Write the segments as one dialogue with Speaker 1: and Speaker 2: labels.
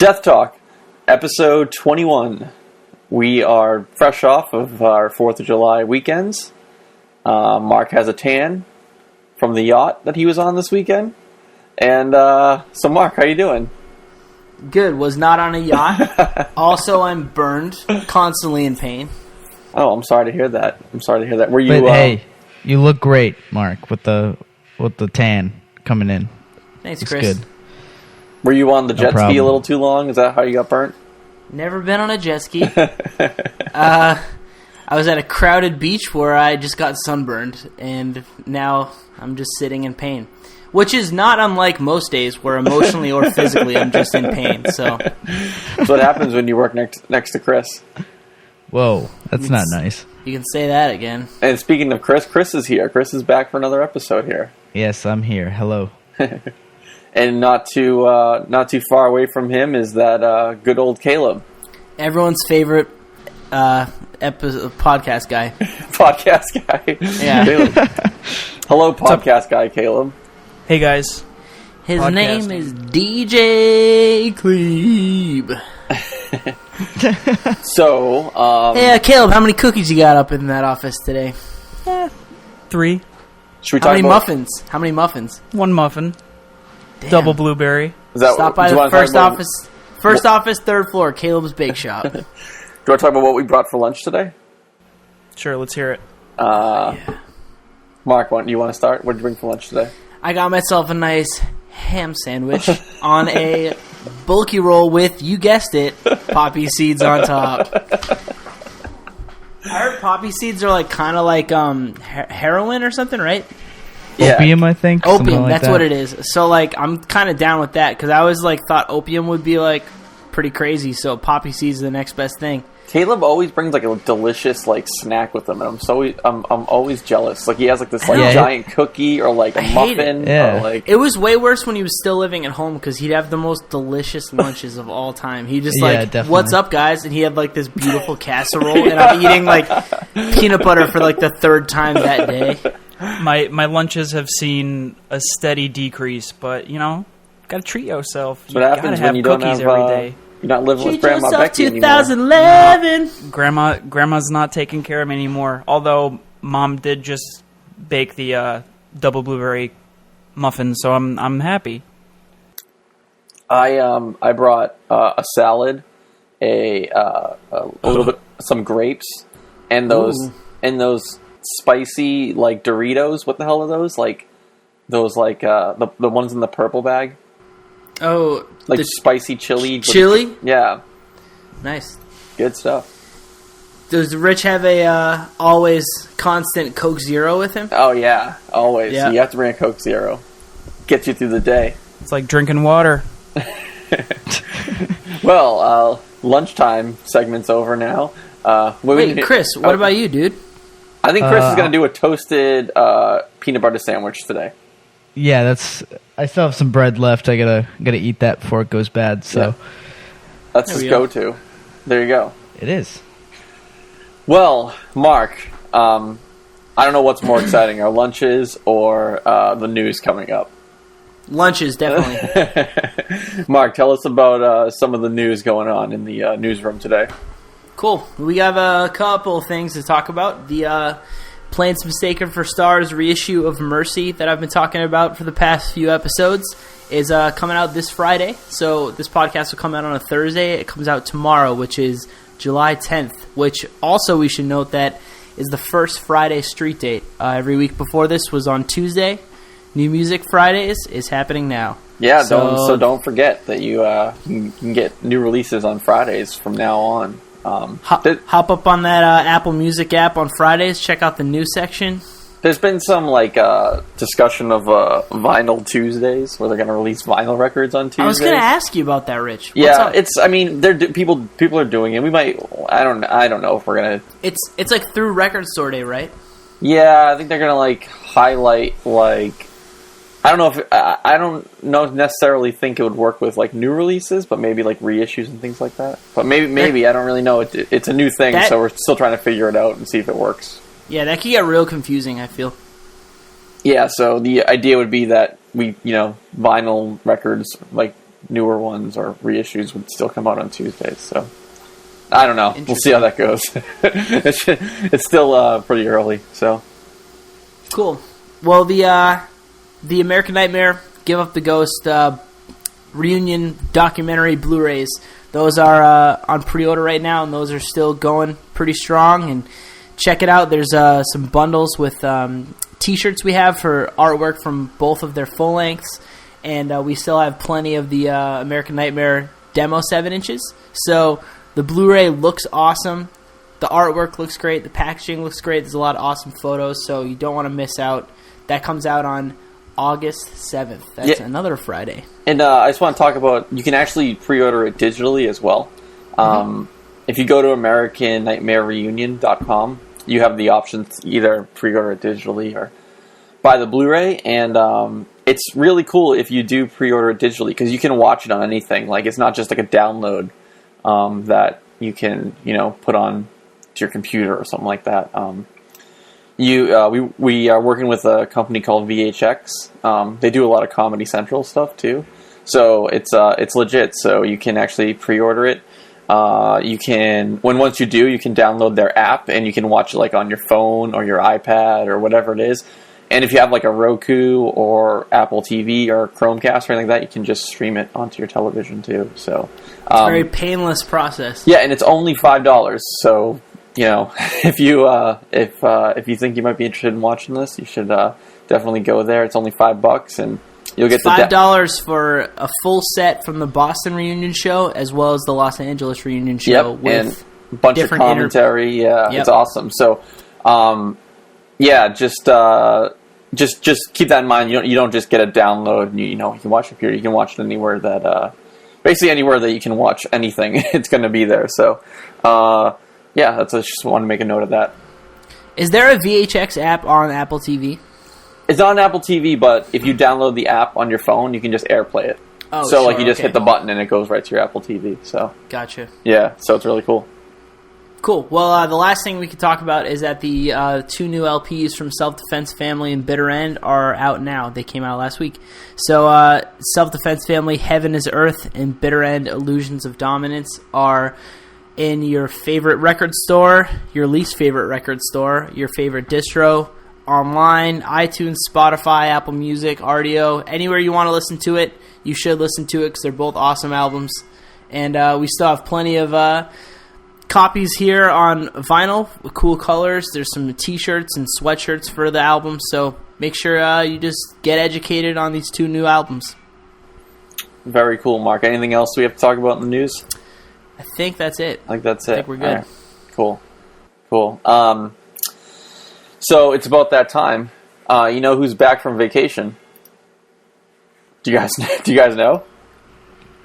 Speaker 1: Death Talk, episode 21. We are fresh off of our 4th of July weekends. Mark has a tan from the yacht that he was on this weekend. And, so Mark, how you doing?
Speaker 2: Good. Was not on a yacht. Also, I'm burned, constantly in pain.
Speaker 1: Oh, I'm sorry to hear that. Were you?
Speaker 3: But hey, you look great, Mark, with the tan coming in.
Speaker 2: Thanks,
Speaker 3: Looks
Speaker 2: Chris.
Speaker 3: good.
Speaker 1: Were you on the jet ski
Speaker 3: problem.
Speaker 1: a little too long? Is that how you got burnt?
Speaker 2: Never been on a jet ski. I was at a crowded beach where I just got sunburned, and now I'm just sitting in pain. Which is not unlike most days where emotionally or physically I'm just in pain. So
Speaker 1: That's what happens when you work next to Chris.
Speaker 3: Whoa, that's not nice.
Speaker 2: you can say that again.
Speaker 1: And speaking of Chris, Chris is here. Chris is back for another episode here.
Speaker 3: Yes, I'm here. Hello.
Speaker 1: And not too far away from him is that good old Caleb.
Speaker 2: Everyone's favorite podcast guy.
Speaker 1: Podcast guy.
Speaker 2: Yeah.
Speaker 1: Caleb. Hello, podcast guy, Caleb.
Speaker 4: Hey guys.
Speaker 2: His
Speaker 4: Podcasting.
Speaker 2: name is DJ Cleve.
Speaker 1: So,
Speaker 2: Hey, Caleb, how many cookies you got up in that office today?
Speaker 4: 3.
Speaker 1: should we
Speaker 2: How
Speaker 1: talk
Speaker 2: many
Speaker 1: about...
Speaker 2: muffins? How many muffins?
Speaker 4: 1 muffin.
Speaker 2: Damn.
Speaker 4: Double blueberry.
Speaker 1: Is that,
Speaker 2: Stop by
Speaker 1: do you
Speaker 2: the
Speaker 1: wanna talk
Speaker 2: first
Speaker 1: about-
Speaker 2: office. First office, 3rd floor, Caleb's Bake Shop.
Speaker 1: Do you want to talk about what we brought for lunch today?
Speaker 4: Sure, let's hear it.
Speaker 1: Mark, you want to start? What did you bring for lunch today?
Speaker 2: I got myself a nice ham sandwich on a bulky roll with, you guessed it, poppy seeds on top. I heard poppy seeds are like kind of like heroin or something, right?
Speaker 1: Yeah.
Speaker 3: Opium, I think. something
Speaker 2: Opium,
Speaker 3: like
Speaker 2: that's
Speaker 3: that.
Speaker 2: what it is. So like I'm kind of down with that because I always like thought opium would be like pretty crazy. So poppy seeds is the next best thing.
Speaker 1: Caleb always brings like a delicious like snack with him, and I'm always jealous. Like he has like this like
Speaker 3: Yeah.
Speaker 1: giant cookie or like a
Speaker 2: I hate
Speaker 1: muffin
Speaker 3: it. Yeah.
Speaker 1: or like
Speaker 2: It was way worse when he was still living at home because he'd have the most delicious lunches of all time. He just
Speaker 3: Yeah,
Speaker 2: like,
Speaker 3: definitely.
Speaker 2: what's up, guys? And he had like this beautiful casserole, and I'm eating like peanut butter for like the 3rd time that day.
Speaker 4: My lunches have seen a steady decrease, but you know, gotta treat yourself.
Speaker 1: what happens when you don't
Speaker 4: cookies
Speaker 1: have
Speaker 4: every day.
Speaker 1: you're not living with
Speaker 2: Treat
Speaker 1: Grandma
Speaker 2: yourself,
Speaker 1: Becky anymore.
Speaker 2: 2011.
Speaker 4: Grandma's not taking care of me anymore. Although Mom did just bake the double blueberry muffin, so I'm happy.
Speaker 1: I brought a salad, a little bit some grapes, and those spicy like Doritos. What the hell are those? Like those like the ones in the purple bag.
Speaker 2: Oh,
Speaker 1: Like
Speaker 2: the
Speaker 1: spicy chili.
Speaker 2: chili?
Speaker 1: Yeah.
Speaker 2: Nice.
Speaker 1: Good stuff.
Speaker 2: Does Rich have a always constant Coke Zero with him?
Speaker 1: Oh, yeah. Always.
Speaker 2: Yeah.
Speaker 1: You have to bring a Coke Zero. Gets you through the day.
Speaker 4: It's like drinking water.
Speaker 1: Well, lunchtime segment's over now.
Speaker 2: Wait, Chris, what about you, dude?
Speaker 1: I think Chris is going to do a toasted peanut butter sandwich today.
Speaker 3: Yeah, that's. I still have some bread left. I gotta eat that before it goes bad. So
Speaker 1: Yeah. That's
Speaker 2: There
Speaker 1: his
Speaker 2: we go.
Speaker 1: go-to. There you go.
Speaker 3: it is.
Speaker 1: Well, Mark, I don't know what's more exciting, our lunches or the news coming up.
Speaker 2: Lunches, definitely.
Speaker 1: Mark, tell us about some of the news going on in the newsroom today.
Speaker 2: Cool. We have a couple things to talk about. The Planes Mistaken for Stars reissue of Mercy that I've been talking about for the past few episodes is coming out this Friday. So this podcast will come out on a Thursday. It comes out tomorrow, which is July 10th, which also we should note that is the first Friday street date. Every week before this was on Tuesday. New Music Fridays is happening now.
Speaker 1: Yeah, don't forget that you can get new releases on Fridays from now on.
Speaker 2: Hop up on that Apple Music app on Fridays. Check out the news section.
Speaker 1: There's been some like discussion of Vinyl Tuesdays, where they're going to release vinyl records on Tuesdays.
Speaker 2: I was going to ask you about that, Rich. What's
Speaker 1: Yeah,
Speaker 2: up?
Speaker 1: it's. I mean, people are doing it. We might. I don't know if we're gonna.
Speaker 2: It's like through Record Store Day, right?
Speaker 1: Yeah, I think they're gonna like highlight like. I don't know if I don't know necessarily think it would work with like new releases, but maybe like reissues and things like that. But maybe I don't really know. It's a new thing, so we're still trying to figure it out and see if it works.
Speaker 2: Yeah, that could get real confusing, I feel.
Speaker 1: Yeah, so the idea would be that we, vinyl records, like newer ones or reissues would still come out on Tuesdays. So I don't know. We'll see how that goes. It's still pretty early. So
Speaker 2: cool. Well, the American Nightmare, Give Up the Ghost reunion documentary Blu-rays. Those are on pre-order right now, and those are still going pretty strong. And check it out. There's some bundles with T-shirts we have for artwork from both of their full lengths, and we still have plenty of the American Nightmare demo 7 inches. So the Blu-ray looks awesome. The artwork looks great. The packaging looks great. There's a lot of awesome photos, so you don't want to miss out. That comes out on August 7th. That's another Friday. And
Speaker 1: I just want to talk about, you can actually pre-order it digitally as well. If you go to AmericanNightmareReunion.com, you have the option to either pre-order it digitally or buy the Blu-ray. And it's really cool if you do pre-order it digitally, because you can watch it on anything. Like, it's not just like a download that you can, put on to your computer or something like that. We are working with a company called VHX. They do a lot of Comedy Central stuff too, so it's legit. So you can actually pre-order it. Once you do, you can download their app and you can watch it like on your phone or your iPad or whatever it is. And if you have like a Roku or Apple TV or Chromecast or anything like that, you can just stream it onto your television too. So
Speaker 2: it's a very painless process.
Speaker 1: Yeah, and it's only $5. So if you think you might be interested in watching this, you should definitely go there. It's only $5, and you'll get
Speaker 2: $5 for a full set from the Boston reunion show as well as the Los Angeles reunion show with
Speaker 1: and a bunch of commentary. It's awesome. So, just keep that in mind. You don't just get a download. And you can watch it here. You can watch it anywhere that basically anywhere that you can watch anything. It's going to be there. So. I just want to make a note of that.
Speaker 2: Is there a VHX app on Apple TV?
Speaker 1: It's on Apple TV, but if you download the app on your phone, you can just AirPlay it. Oh, so you just hit the button and it goes right to your Apple TV. So
Speaker 2: gotcha.
Speaker 1: Yeah, so it's really cool.
Speaker 2: Cool. Well, the last thing we could talk about is that the 2 new LPs from Self Defense Family and Bitter End are out now. They came out last week. So Self Defense Family, Heaven is Earth, and Bitter End, Illusions of Dominance are in your favorite record store, your least favorite record store, your favorite distro, online, iTunes, Spotify, Apple Music, OurDo, anywhere you want to listen to it, you should listen to it because they're both awesome albums. And we still have plenty of copies here on vinyl with cool colors. There's some T-shirts and sweatshirts for the album, so make sure you just get educated on these 2 new albums.
Speaker 1: Very cool, Mark. Anything else we have to talk about in the news?
Speaker 2: I think that's it.
Speaker 1: I think
Speaker 2: we're good.
Speaker 1: Right. Cool. So it's about that time. You know who's back from vacation? Do you guys know?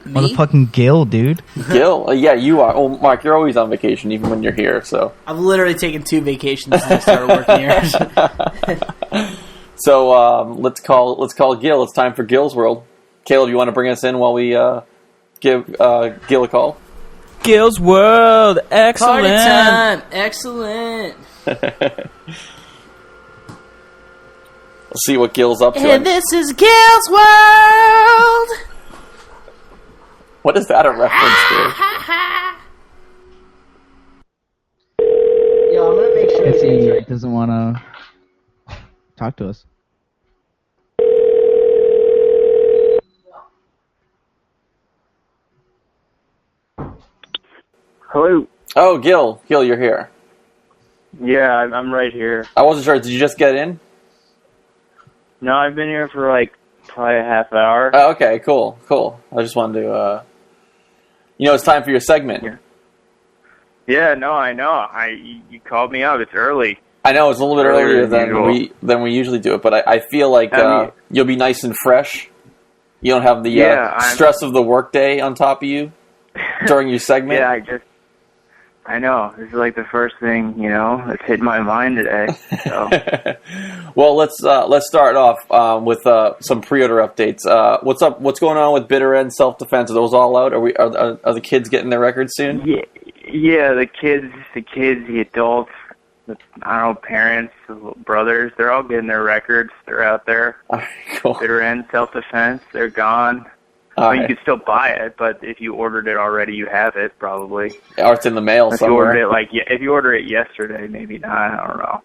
Speaker 2: Me?
Speaker 3: Motherfucking Gill, dude.
Speaker 1: Gill? Yeah, you are. Oh, Mark, you're always on vacation, even when you're here. So
Speaker 2: I've literally taken 2 vacations since I started working here.
Speaker 1: So let's call Gill. It's time for Gill's World. Caleb, you want to bring us in while we give Gill a call?
Speaker 4: Gill's World, excellent.
Speaker 2: Party time, excellent.
Speaker 1: Let's see what Gill's up to.
Speaker 2: And this is Gill's World.
Speaker 1: What is that a reference to?
Speaker 2: Yo, I'm gonna make sure
Speaker 3: He doesn't want to talk to us.
Speaker 5: Hello.
Speaker 1: Oh, Gil, you're here.
Speaker 5: Yeah, I'm right here.
Speaker 1: I wasn't sure. Did you just get in?
Speaker 5: No, I've been here for probably a half hour.
Speaker 1: Oh, okay, cool. I just wanted to, it's time for your segment.
Speaker 5: Yeah, no, I know. You called me up. It's early.
Speaker 1: I know it's a little bit earlier than we usually do it, but I feel like you'll be nice and fresh. You don't have the stress of the workday on top of you during your segment.
Speaker 5: Yeah, I know. This is the first thing, that's hit my mind today. So.
Speaker 1: Well, let's start off with some pre-order updates. What's up? What's going on with Bitter End, Self Defense? Are those all out? Are the kids getting their records soon?
Speaker 5: Yeah, the kids, the adults, parents, brothers, they're all getting their records. They're out there.
Speaker 1: Cool.
Speaker 5: Bitter End, Self Defense, they're gone. Well, you could still buy it, but if you ordered it already, you have it probably.
Speaker 1: Or it's in the mail
Speaker 5: If
Speaker 1: somewhere.
Speaker 5: you ordered it if you order it yesterday, maybe not. I don't know.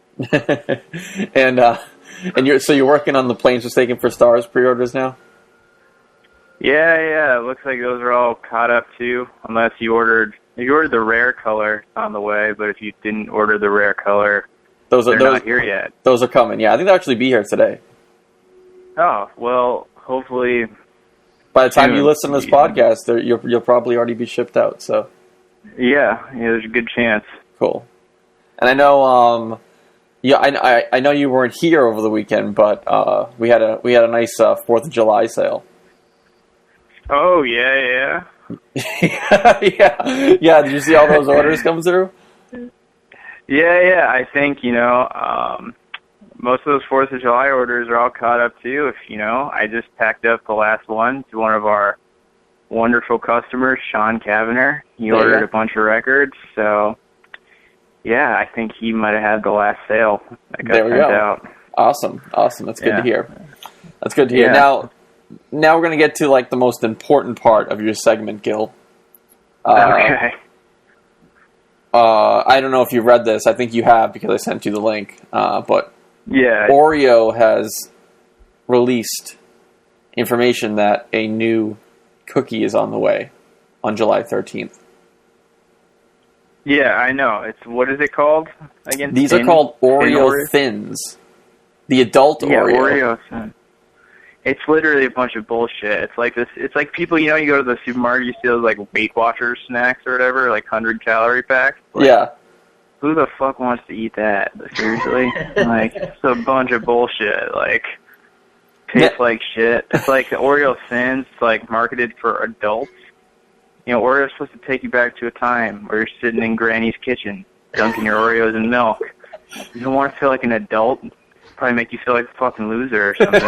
Speaker 1: and you're working on the Planes Mistaken for Stars pre-orders now?
Speaker 5: Yeah. It looks like those are all caught up too. Unless if you ordered the rare color, it's on the way. But if you didn't order the rare color, they're not here yet.
Speaker 1: Those are coming. Yeah, I think they'll actually be here today.
Speaker 5: Oh well, hopefully.
Speaker 1: By the time you listen to this podcast, you'll probably already be shipped out. So.
Speaker 5: Yeah, there's a good chance.
Speaker 1: Cool. And I know, I know you weren't here over the weekend, but we had a nice 4th of July sale.
Speaker 5: Oh yeah.
Speaker 1: yeah. Did you see all those orders come through?
Speaker 5: Yeah. I think most of those 4th of July orders are all caught up too. I just packed up the last one to one of our wonderful customers, Sean Kavanagh. He ordered a bunch of records, so yeah, I think he might have had the last sale that got sent out.
Speaker 1: Awesome. That's good to hear. That's good to hear.
Speaker 5: Yeah.
Speaker 1: Now we're gonna get to like the most important part of your segment, Gil.
Speaker 5: Okay.
Speaker 1: I don't know if you read this. I think you have because I sent you the link. But
Speaker 5: yeah,
Speaker 1: Oreo has released information that a new cookie is on the way on July 13th.
Speaker 5: Yeah, I know. What is it called again?
Speaker 1: These are called Oreo Thins. The adult
Speaker 5: Yeah,
Speaker 1: Oreo.
Speaker 5: Oreo Thins. It's literally a bunch of bullshit. It's like this. It's like people, you go to the supermarket, you see those like Weight Watchers snacks or whatever, like 100-calorie packs. Like,
Speaker 1: yeah.
Speaker 5: Who the fuck wants to eat that? Seriously? Like, it's a bunch of bullshit. Like, tastes like shit. It's like the Oreo Thins. It's like marketed for adults. Oreo's supposed to take you back to a time where you're sitting in Granny's kitchen, dunking your Oreos in milk. You don't want to feel like an adult. Probably make you feel like a fucking loser or something.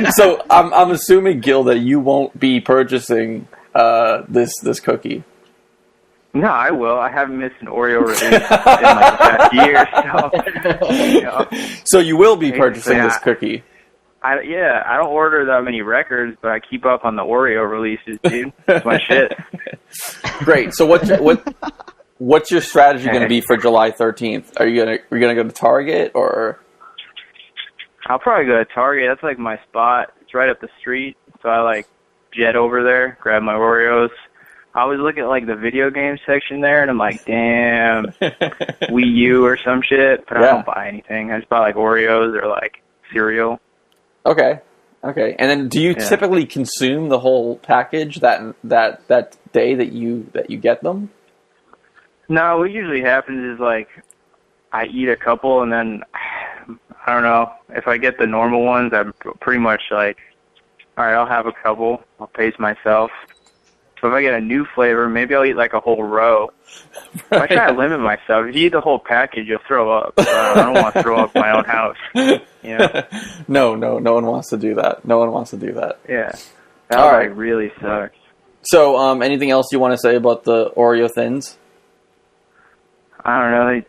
Speaker 1: So I'm assuming, Gil, that you won't be purchasing this cookie.
Speaker 5: No, I will. I haven't missed an Oreo release in like the past year, so.
Speaker 1: So you will be purchasing this cookie.
Speaker 5: I don't order that many records, but I keep up on the Oreo releases, dude. That's my shit.
Speaker 1: Great. So what's your strategy going to be for July 13th? Are you gonna go to Target or?
Speaker 5: I'll probably go to Target. That's like my spot. It's right up the street, so I like jet over there, grab my Oreos. I always look at like the video game section there, and I'm like, damn, Wii U or some shit. But I don't buy anything. I just buy like Oreos or like cereal.
Speaker 1: Okay. And then, do you typically consume the whole package that day that you get them?
Speaker 5: No, what usually happens is like I eat a couple, and then I don't know, if I get the normal ones, I'm pretty much like, all right, I'll have a couple. I'll pace myself. So if I get a new flavor, maybe I'll eat like a whole row. I try to limit myself. If you eat the whole package, you'll throw up. I don't want to throw up my own house.
Speaker 1: No one wants to do that.
Speaker 5: Yeah. That really sucks.
Speaker 1: So, anything else you want to say about the Oreo Thins?
Speaker 5: I don't know.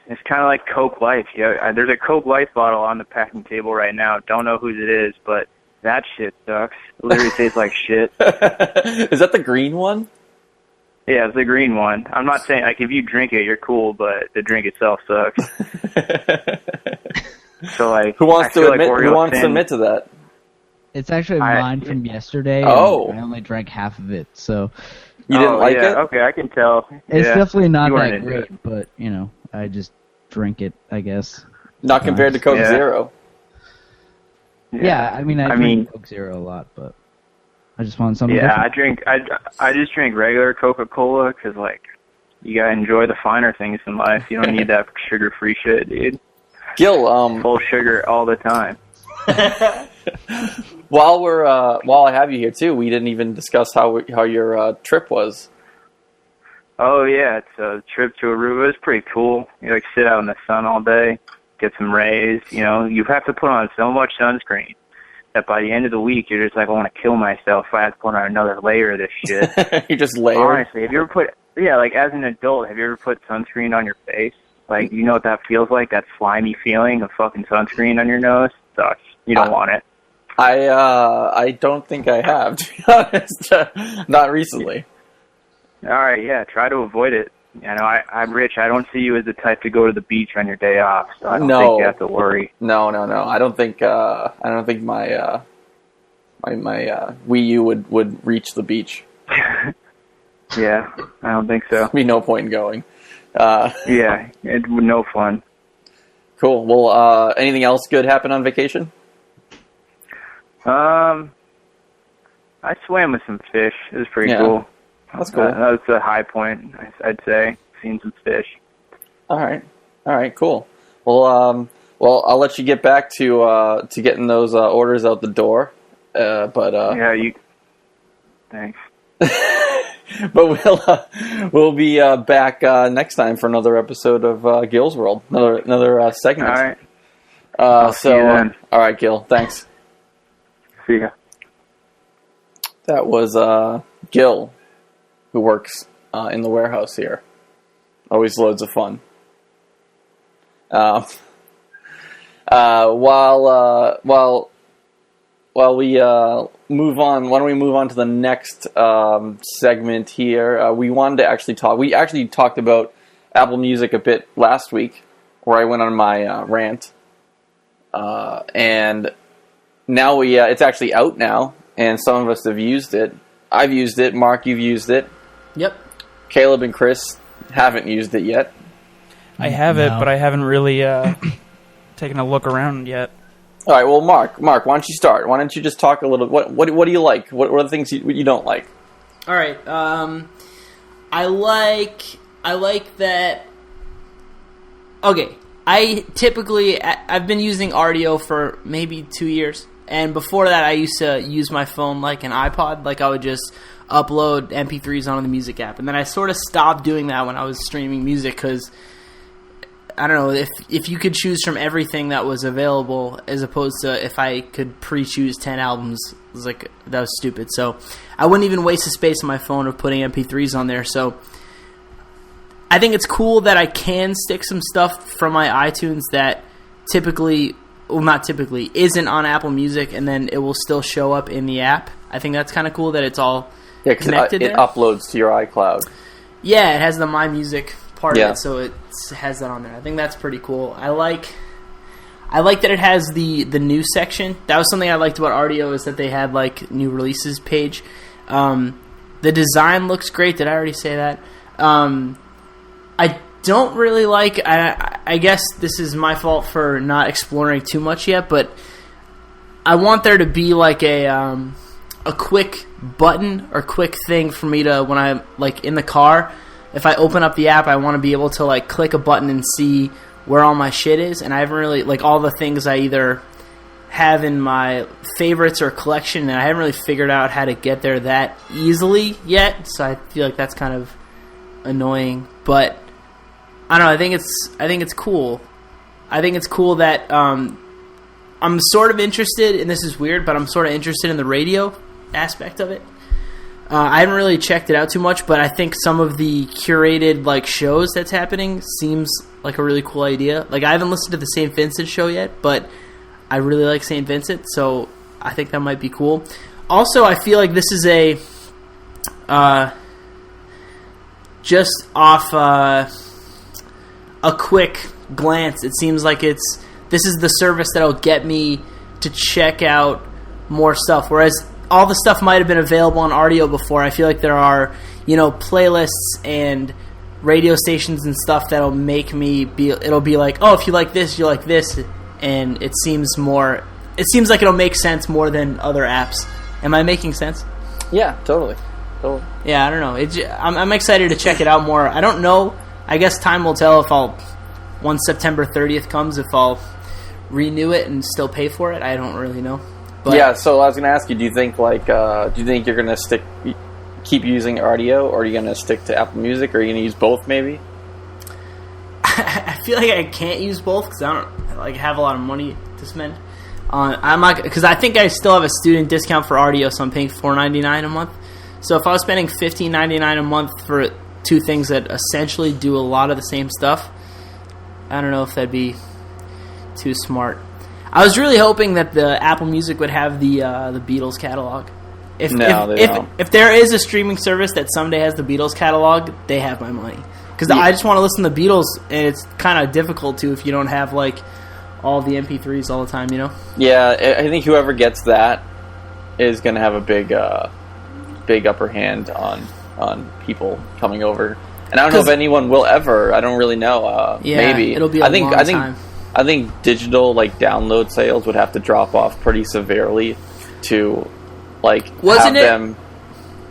Speaker 5: It's kind of like Coke Life. There's a Coke Life bottle on the packing table right now. Don't know whose it is, but that shit sucks. It literally tastes like shit.
Speaker 1: Is that the green one?
Speaker 5: Yeah, it's the green one. I'm not saying, like, if you drink it, you're cool, but the drink itself sucks. So, like,
Speaker 1: who wants to admit to that?
Speaker 3: It's actually mine from yesterday.
Speaker 1: Oh.
Speaker 3: I only drank half of it, so.
Speaker 1: You didn't like it?
Speaker 5: Okay, I can tell.
Speaker 3: It's definitely not that
Speaker 5: great,
Speaker 3: but, I just drink it, I guess.
Speaker 1: Not compared to Coke Zero.
Speaker 3: Yeah, I drink Coke Zero a lot, but I just want something different.
Speaker 5: I just drink regular Coca-Cola because, like, you gotta enjoy the finer things in life. You don't need that sugar-free shit, dude.
Speaker 1: Gil,
Speaker 5: full sugar all the time.
Speaker 1: While I have you here too, we didn't even discuss how your trip was.
Speaker 5: Oh yeah, it's a trip to Aruba. It's pretty cool. You like sit out in the sun all day, get some rays. You have to put on so much sunscreen that by the end of the week you're just like, I want to kill myself if I have to put on another layer of this shit.
Speaker 1: You just layer.
Speaker 5: Honestly, have you ever like as an adult, have you ever put sunscreen on your face? Like, you know what that feels like? That slimy feeling of fucking sunscreen on your nose? Sucks. You don't want it.
Speaker 1: I don't think I have, to be honest. Not recently.
Speaker 5: All right, yeah, try to avoid it. I'm Rich. I don't see you as the type to go to the beach on your day off, so I don't think you have to worry.
Speaker 1: No. I don't think my Wii U would reach the beach.
Speaker 5: Yeah, I don't think so.
Speaker 1: There'd be no point in going.
Speaker 5: Yeah, it's no fun.
Speaker 1: Cool. Well, anything else good happen on vacation?
Speaker 5: I swam with some fish. It was pretty cool.
Speaker 1: That's cool.
Speaker 5: That was the high point, I'd say. Seeing some fish.
Speaker 1: All right, cool. Well, I'll let you get back to getting those orders out the door.
Speaker 5: Yeah, you. Thanks.
Speaker 1: But we'll be back next time for another episode of Gil's World, another segment.
Speaker 5: All right.
Speaker 1: See you then. All right, Gil. Thanks.
Speaker 5: See ya.
Speaker 1: That was Gil, who works in the warehouse here. Always loads of fun. While we move on, why don't we move on to the next segment here? We wanted to actually talk. We actually talked about Apple Music a bit last week, where I went on my rant, and now it's actually out now, and some of us have used it. I've used it. Mark, you've used it.
Speaker 2: Yep.
Speaker 1: Caleb and Chris haven't used it yet.
Speaker 4: I have it, but I haven't really taken a look around yet.
Speaker 1: All right, well, Mark, why don't you start? Why don't you just talk a little? What do you like? What are the things you don't like?
Speaker 2: All right, I like that. Okay, I've been using OurDo for maybe 2 years, and before that, I used to use my phone like an iPod. Like I would just upload MP3s onto the music app, and then I sort of stopped doing that when I was streaming music because. I don't know, if you could choose from everything that was available as opposed to if I could pre-choose 10 albums, it was like, that was stupid. So I wouldn't even waste the space on my phone of putting MP3s on there. So I think it's cool that I can stick some stuff from my iTunes that isn't on Apple Music, and then it will still show up in the app. I think that's kind of cool that it's all connected
Speaker 1: it uploads to your iCloud.
Speaker 2: Yeah, it has the My Music part of it, so it has that on there. I think that's pretty cool. I like that it has the new section. That was something I liked about OurDo, is that they had like new releases page. The design looks great. Did I already say that? I don't really like. I guess this is my fault for not exploring too much yet, but I want there to be like a quick button or quick thing for me to, when I'm like in the car. If I open up the app, I want to be able to like click a button and see where all my shit is, and I haven't really, like, all the things I either have in my favorites or collection, and I haven't really figured out how to get there that easily yet, so I feel like that's kind of annoying. But I don't know, I think it's cool. I think it's cool that I'm sort of interested, and this is weird, but I'm sort of interested in the radio aspect of it. I haven't really checked it out too much, but I think some of the curated like shows that's happening seems like a really cool idea. Like, I haven't listened to the St. Vincent show yet, but I really like St. Vincent, so I think that might be cool. Also, I feel like this is just off a quick glance, it seems like this is the service that'll get me to check out more stuff, whereas all the stuff might have been available on OurDo before. I feel like there are, playlists and radio stations and stuff that'll make me it'll be like, oh, if you like this, you like this, and it seems like it'll make sense more than other apps. Am I making sense?
Speaker 1: Yeah, totally.
Speaker 2: Yeah, I don't know. I'm excited to check it out more. I don't know. I guess time will tell once September 30th comes, if I'll renew it and still pay for it. I don't really know. But
Speaker 1: yeah, so I was going to ask you, do you think you're going to keep using OurDo, or are you going to stick to Apple Music, or are you going to use both maybe?
Speaker 2: I feel like I can't use both because I don't have a lot of money to spend. I'm not, because I think I still have a student discount for OurDo, so I'm paying $4.99 a month. So if I was spending $15.99 a month for two things that essentially do a lot of the same stuff, I don't know if that'd be too smart. I was really hoping that the Apple Music would have the Beatles catalog. If there is a streaming service that someday has the Beatles catalog, they have my money. Because I just want to listen to the Beatles, and it's kind of difficult to if you don't have like all the MP3s all the time, you know?
Speaker 1: Yeah, I think whoever gets that is going to have a big upper hand on people coming over. And I don't know if anyone will ever. I don't really know. Maybe
Speaker 2: it'll be a long time.
Speaker 1: I think digital like download sales would have to drop off pretty severely to them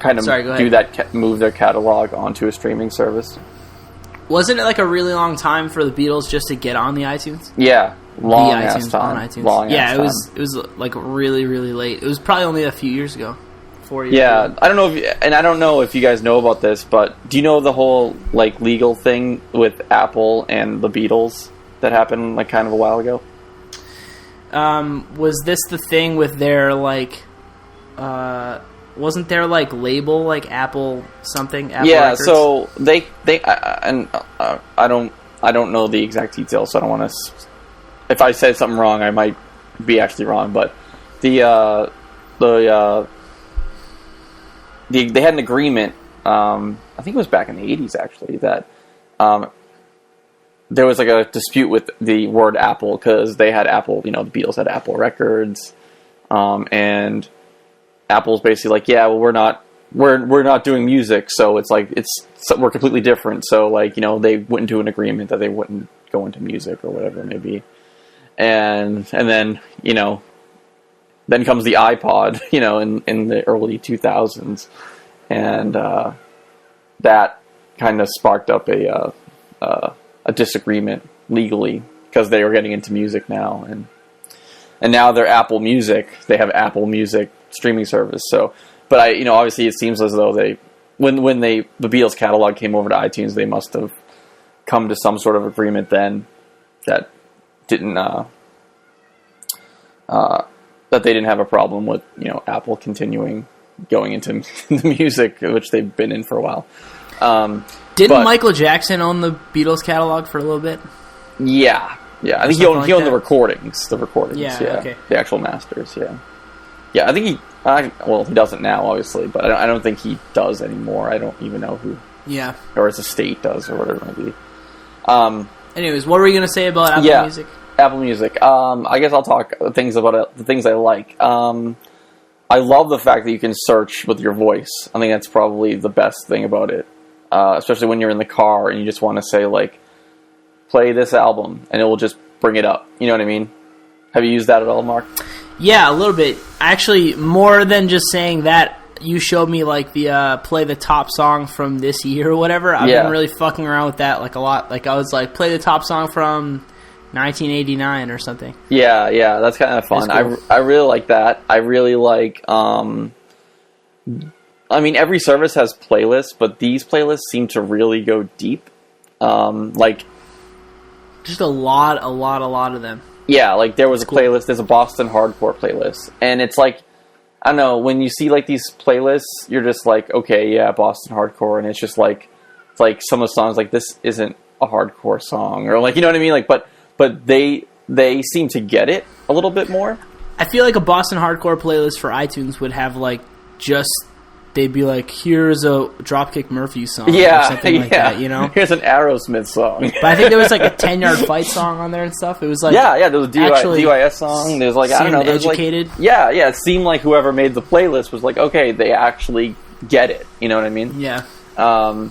Speaker 1: kind of do that, move their catalog onto a streaming service.
Speaker 2: Wasn't it like a really long time for the Beatles just to get on the iTunes?
Speaker 1: Yeah, long ass time.
Speaker 2: On iTunes. It was like really, really late. It was probably only a few years ago. 4 years ago.
Speaker 1: I don't know if you guys know about this, but do you know the whole like legal thing with Apple and the Beatles that happened like kind of a while ago?
Speaker 2: Was this the thing with their like wasn't there like label like Apple something? Apple Records?
Speaker 1: So they I don't know the exact details, so I don't want to. If I said something wrong, I might be actually wrong. But they had an agreement. I think it was back in the 80s actually that there was like a dispute with the word Apple because they had Apple. You know, the Beatles had Apple Records, and Apple's basically like, yeah, well, we're not doing music, so it's like we're completely different. So like, you know, they went into an agreement that they wouldn't go into music or whatever it may be, and then, you know, then comes the iPod, you know, in the early 2000s, and that kind of sparked up a disagreement legally because they were getting into music now, and now they're Apple Music. They have Apple Music streaming service. So, but obviously it seems as though when the Beatles catalog came over to iTunes, they must have come to some sort of agreement then that didn't that they didn't have a problem with, you know, Apple continuing going into the music, which they've been in for a while.
Speaker 2: Didn't Michael Jackson own the Beatles catalog for a little bit?
Speaker 1: Yeah. I think he owned the recordings. Yeah,
Speaker 2: okay.
Speaker 1: The actual masters. Yeah, I think he doesn't now, obviously, but I don't think he does anymore. I don't even know who.
Speaker 2: Yeah.
Speaker 1: Or his estate does, or whatever it might be.
Speaker 2: Anyways, what were you going to say about Apple Music?
Speaker 1: Apple Music. I guess I'll talk things about it, the things I like. I love the fact that you can search with your voice. I think that's probably the best thing about it, especially when you're in the car and you just want to say, like, play this album, and it will just bring it up. You know what I mean? Have you used that at all, Mark? Yeah,
Speaker 2: a little bit. Actually, more than just saying that, you showed me like the play the top song from this year or whatever. I've been really fucking around with that like a lot. Like I was like, play the top song from 1989 or something.
Speaker 1: Yeah, that's kind of fun. Cool. I really like that. I really like. I mean, every service has playlists, but these playlists seem to really go deep. Like,
Speaker 2: just a lot of them.
Speaker 1: Yeah, like there was a playlist. There's a Boston hardcore playlist, and it's like, I don't know, when you see like these playlists, you're just like, okay, yeah, Boston hardcore, and it's just like, it's like some of the songs like, this isn't a hardcore song, or like, you know what I mean? Like, but they seem to get it a little bit more.
Speaker 2: I feel like a Boston hardcore playlist for iTunes would have like just. They'd be like, here's a Dropkick Murphys song or something like that, you know?
Speaker 1: Here's an Aerosmith song.
Speaker 2: But I think there was like a 10-Yard Fight song on there and stuff. It was like...
Speaker 1: Yeah, there was a DYS song. There's like, I don't know. There's
Speaker 2: educated.
Speaker 1: Like, yeah, it seemed like whoever made the playlist was like, okay, they actually get it. You know what I mean?
Speaker 2: Yeah.
Speaker 1: So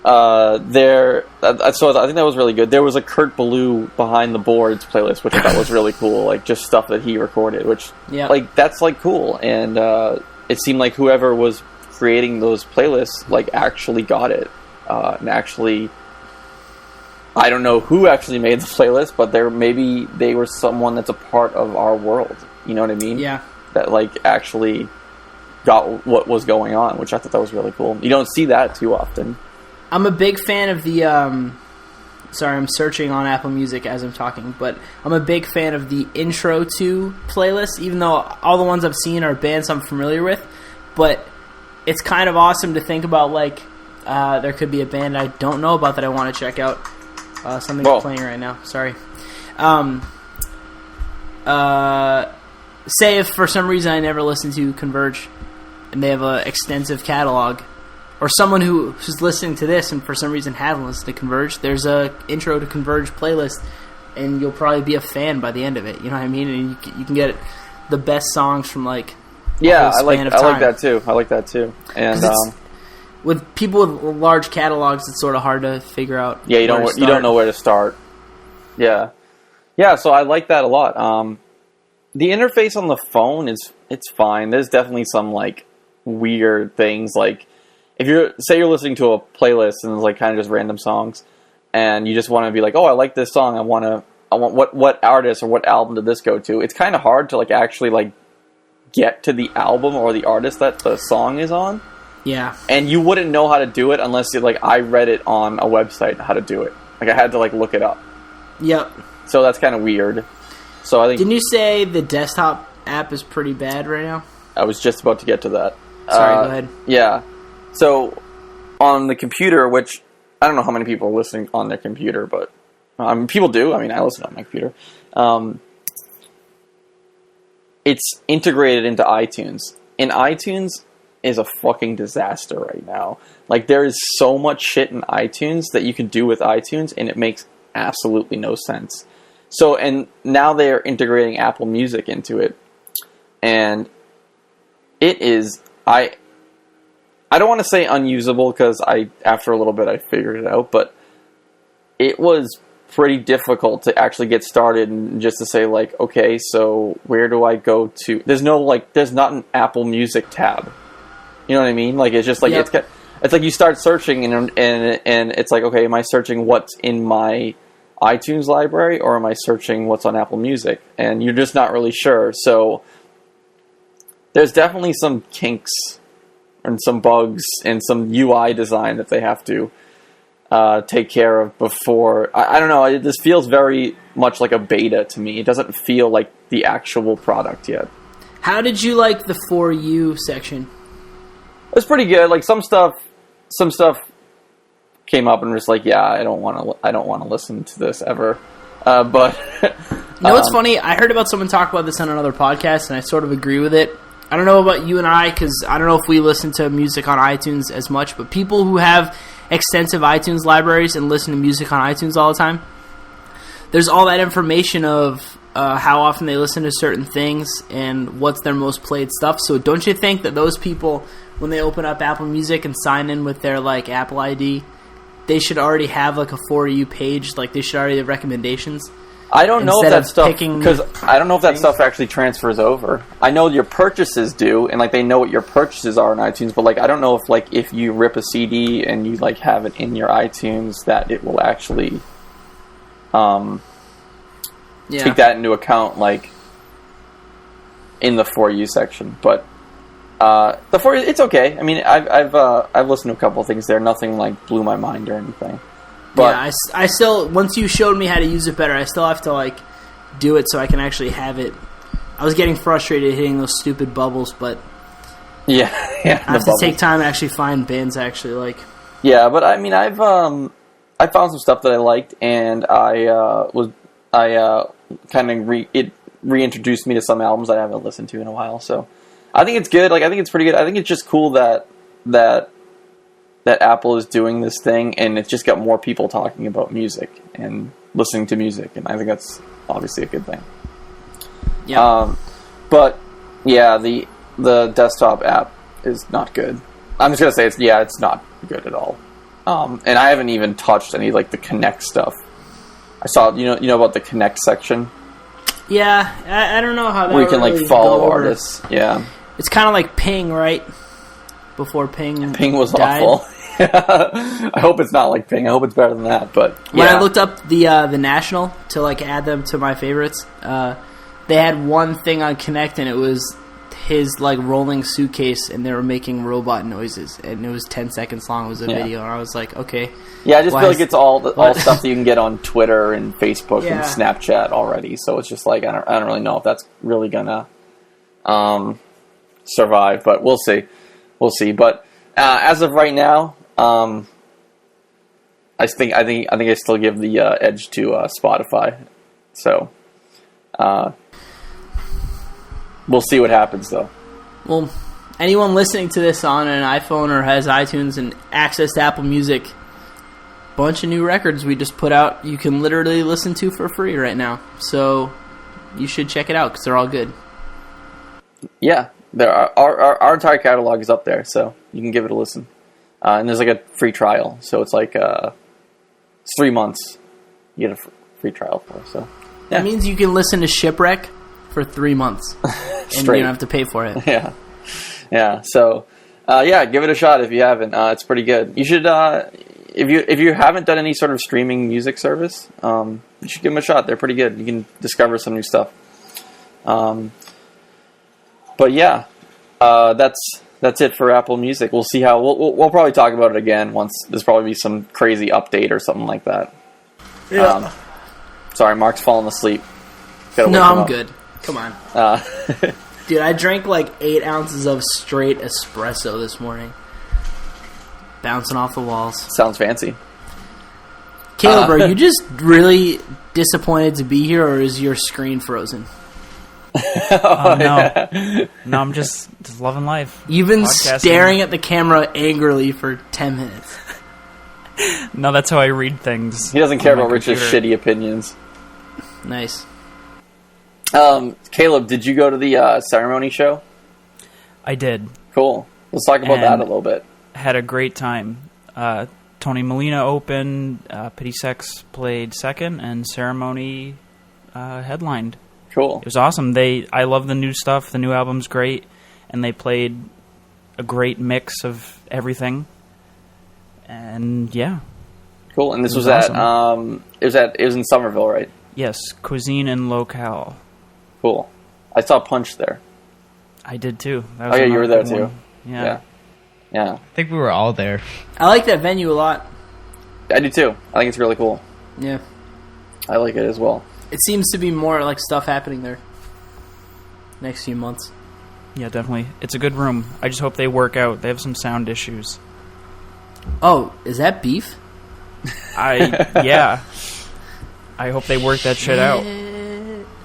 Speaker 1: I think that was really good. There was a Kurt Ballou Behind the Boards playlist, which I thought was really cool. Like, just stuff that he recorded, which, like, that's like cool. And, it seemed like whoever was creating those playlists, like, actually got it. And actually, I don't know who actually made the playlist, but maybe they were someone that's a part of our world. You know what I mean?
Speaker 2: Yeah.
Speaker 1: That, like, actually got what was going on, which I thought that was really cool. You don't see that too often.
Speaker 2: I'm a big fan of the, sorry, I'm searching on Apple Music as I'm talking, but I'm a big fan of the Intro to playlist, even though all the ones I've seen are bands I'm familiar with, but it's kind of awesome to think about, like, there could be a band I don't know about that I want to check out. Something's playing right now, sorry. say if for some reason I never listened to Converge, and they have an extensive catalog, or someone who's listening to this and for some reason hasn't listened to Converge, there's a intro to Converge playlist, and you'll probably be a fan by the end of it. You know what I mean? And you can get the best songs from like
Speaker 1: I like that too. And
Speaker 2: with people with large catalogs, it's sort of hard to figure out.
Speaker 1: Yeah, you don't know where to start. Yeah. So I like that a lot. The interface on the phone it's fine. There's definitely some like weird things, like if you're listening to a playlist and it's like kind of just random songs, and you just want to be like, oh, I like this song. I want what artist or what album did this go to? It's kind of hard to like actually like get to the album or the artist that the song is on.
Speaker 2: Yeah. And
Speaker 1: you wouldn't know how to do it unless I read it on a website how to do it. Like I had to like look it up.
Speaker 2: Yep.
Speaker 1: So that's kind of weird. So I think.
Speaker 2: Didn't you say the desktop app is pretty bad right now?
Speaker 1: I was just about to get to that.
Speaker 2: Sorry, go ahead.
Speaker 1: Yeah. So on the computer, which I don't know how many people are listening on their computer, but people do. I mean, I listen on my computer. It's integrated into iTunes. And iTunes is a fucking disaster right now. Like, there is so much shit in iTunes that you can do with iTunes, and it makes absolutely no sense. So, and now they are integrating Apple Music into it. And it is... I don't want to say unusable, because after a little bit I figured it out, but it was pretty difficult to actually get started and just to say, like, okay, so where do I go to? There's not an Apple Music tab. You know what I mean? Like, it's just like, yep. It's like you start searching and it's like, okay, am I searching what's in my iTunes library or am I searching what's on Apple Music? And you're just not really sure. So there's definitely some kinks and some bugs and some UI design that they have to take care of before. I don't know. This feels very much like a beta to me. It doesn't feel like the actual product yet.
Speaker 2: How did you like the For You section?
Speaker 1: It was pretty good. Like some stuff came up and was like, yeah, I don't want to listen to this ever. But
Speaker 2: you know what's funny? I heard about someone talk about this on another podcast, and I sort of agree with it. I don't know about you and I, because I don't know if we listen to music on iTunes as much, but people who have extensive iTunes libraries and listen to music on iTunes all the time, there's all that information of how often they listen to certain things and what's their most played stuff. So don't you think that those people, when they open up Apple Music and sign in with their like Apple ID, they should already have like a For You page, like they should already have recommendations?
Speaker 1: I don't know if that stuff, because I don't know if that stuff actually transfers over. I know your purchases do, and like they know what your purchases are in iTunes, but like I don't know if you rip a CD and you like have it in your iTunes, that it will actually take that into account, like in the For You section. But the For You, it's okay. I mean, I've listened to a couple of things there. Nothing like blew my mind or anything. But
Speaker 2: yeah, I still, once you showed me how to use it better, I still have to like do it so I can actually have it. I was getting frustrated hitting those stupid bubbles, but
Speaker 1: yeah,
Speaker 2: I have to take time to actually find bands I actually like.
Speaker 1: Yeah, but I mean, I found some stuff that I liked, and it reintroduced me to some albums that I haven't listened to in a while. So I think it's good. Like, I think it's pretty good. I think it's just cool that Apple is doing this thing, and it's just got more people talking about music and listening to music, and I think that's obviously a good thing.
Speaker 2: Yeah.
Speaker 1: But yeah, the desktop app is not good. I'm just gonna say it's not good at all. And I haven't even touched any like the Connect stuff. I saw you know about the Connect section.
Speaker 2: Yeah, I don't know how that.
Speaker 1: Where you can
Speaker 2: really
Speaker 1: like follow artists. Yeah.
Speaker 2: It's kind of like Ping, right? Before Ping.
Speaker 1: Ping was
Speaker 2: died.
Speaker 1: awful. I hope it's not like Ping. I hope it's better than that. But yeah.
Speaker 2: When I looked up the National to like add them to my favorites, they had one thing on Connect, and it was his like rolling suitcase, and they were making robot noises, and it was 10 seconds long. It was a video, and I was like, okay.
Speaker 1: Yeah, I just feel like it's all stuff that you can get on Twitter and Facebook and Snapchat already. So it's just like I don't really know if that's really gonna survive, but we'll see. But as of right now, I think I still give the edge to Spotify. So, We'll see what happens, though.
Speaker 2: Well, anyone listening to this on an iPhone or has iTunes and access to Apple Music, bunch of new records we just put out you can literally listen to for free right now. So you should check it out because they're all good.
Speaker 1: Yeah, there are, our entire catalog is up there, so you can give it a listen. And there's like a free trial, so it's like it's 3 months you get a free trial for. So
Speaker 2: that means you can listen to Shipwreck for 3 months, and you don't have to pay for it.
Speaker 1: Yeah. So give it a shot if you haven't. It's pretty good. You should. If you haven't done any sort of streaming music service, you should give them a shot. They're pretty good. You can discover some new stuff. But yeah, that's it for Apple Music. We'll see how we'll probably talk about it again once there's probably be some crazy update or something like that.
Speaker 2: Yeah.
Speaker 1: Sorry, Mark's falling asleep.
Speaker 2: No, I'm good. Come on. Dude, I drank like 8 ounces of straight espresso this morning. Bouncing off the walls.
Speaker 1: Sounds fancy.
Speaker 2: Caleb, are you just really disappointed to be here, or is your screen frozen?
Speaker 4: No. No, I'm just loving life.
Speaker 2: You've been staring at the camera angrily for 10 minutes.
Speaker 4: No, that's how I read things.
Speaker 1: He doesn't care about Rich's shitty opinions.
Speaker 2: Nice.
Speaker 1: Caleb, did you go to the ceremony show?
Speaker 4: I did.
Speaker 1: Cool. Let's talk about that a little bit.
Speaker 4: Had a great time. Tony Molina opened, Pity Sex played second, and Ceremony headlined.
Speaker 1: Cool.
Speaker 4: It was awesome. I love the new stuff. The new album's great, and they played a great mix of everything. And yeah.
Speaker 1: Cool. And this was
Speaker 4: awesome.
Speaker 1: It was in Somerville, right?
Speaker 4: Yes, Cuisine and Locale.
Speaker 1: Cool. I saw Punch there.
Speaker 4: I did too.
Speaker 1: That was you were there too.
Speaker 4: Yeah.
Speaker 3: I think we were all there.
Speaker 2: I like that venue a lot.
Speaker 1: I do too. I think it's really cool.
Speaker 2: Yeah.
Speaker 1: I like it as well.
Speaker 2: It seems to be more like stuff happening there next few months.
Speaker 4: Yeah, definitely. It's a good room. I just hope they work out. They have some sound issues.
Speaker 2: Oh, is that beef?
Speaker 4: Yeah. I hope they work that shit out.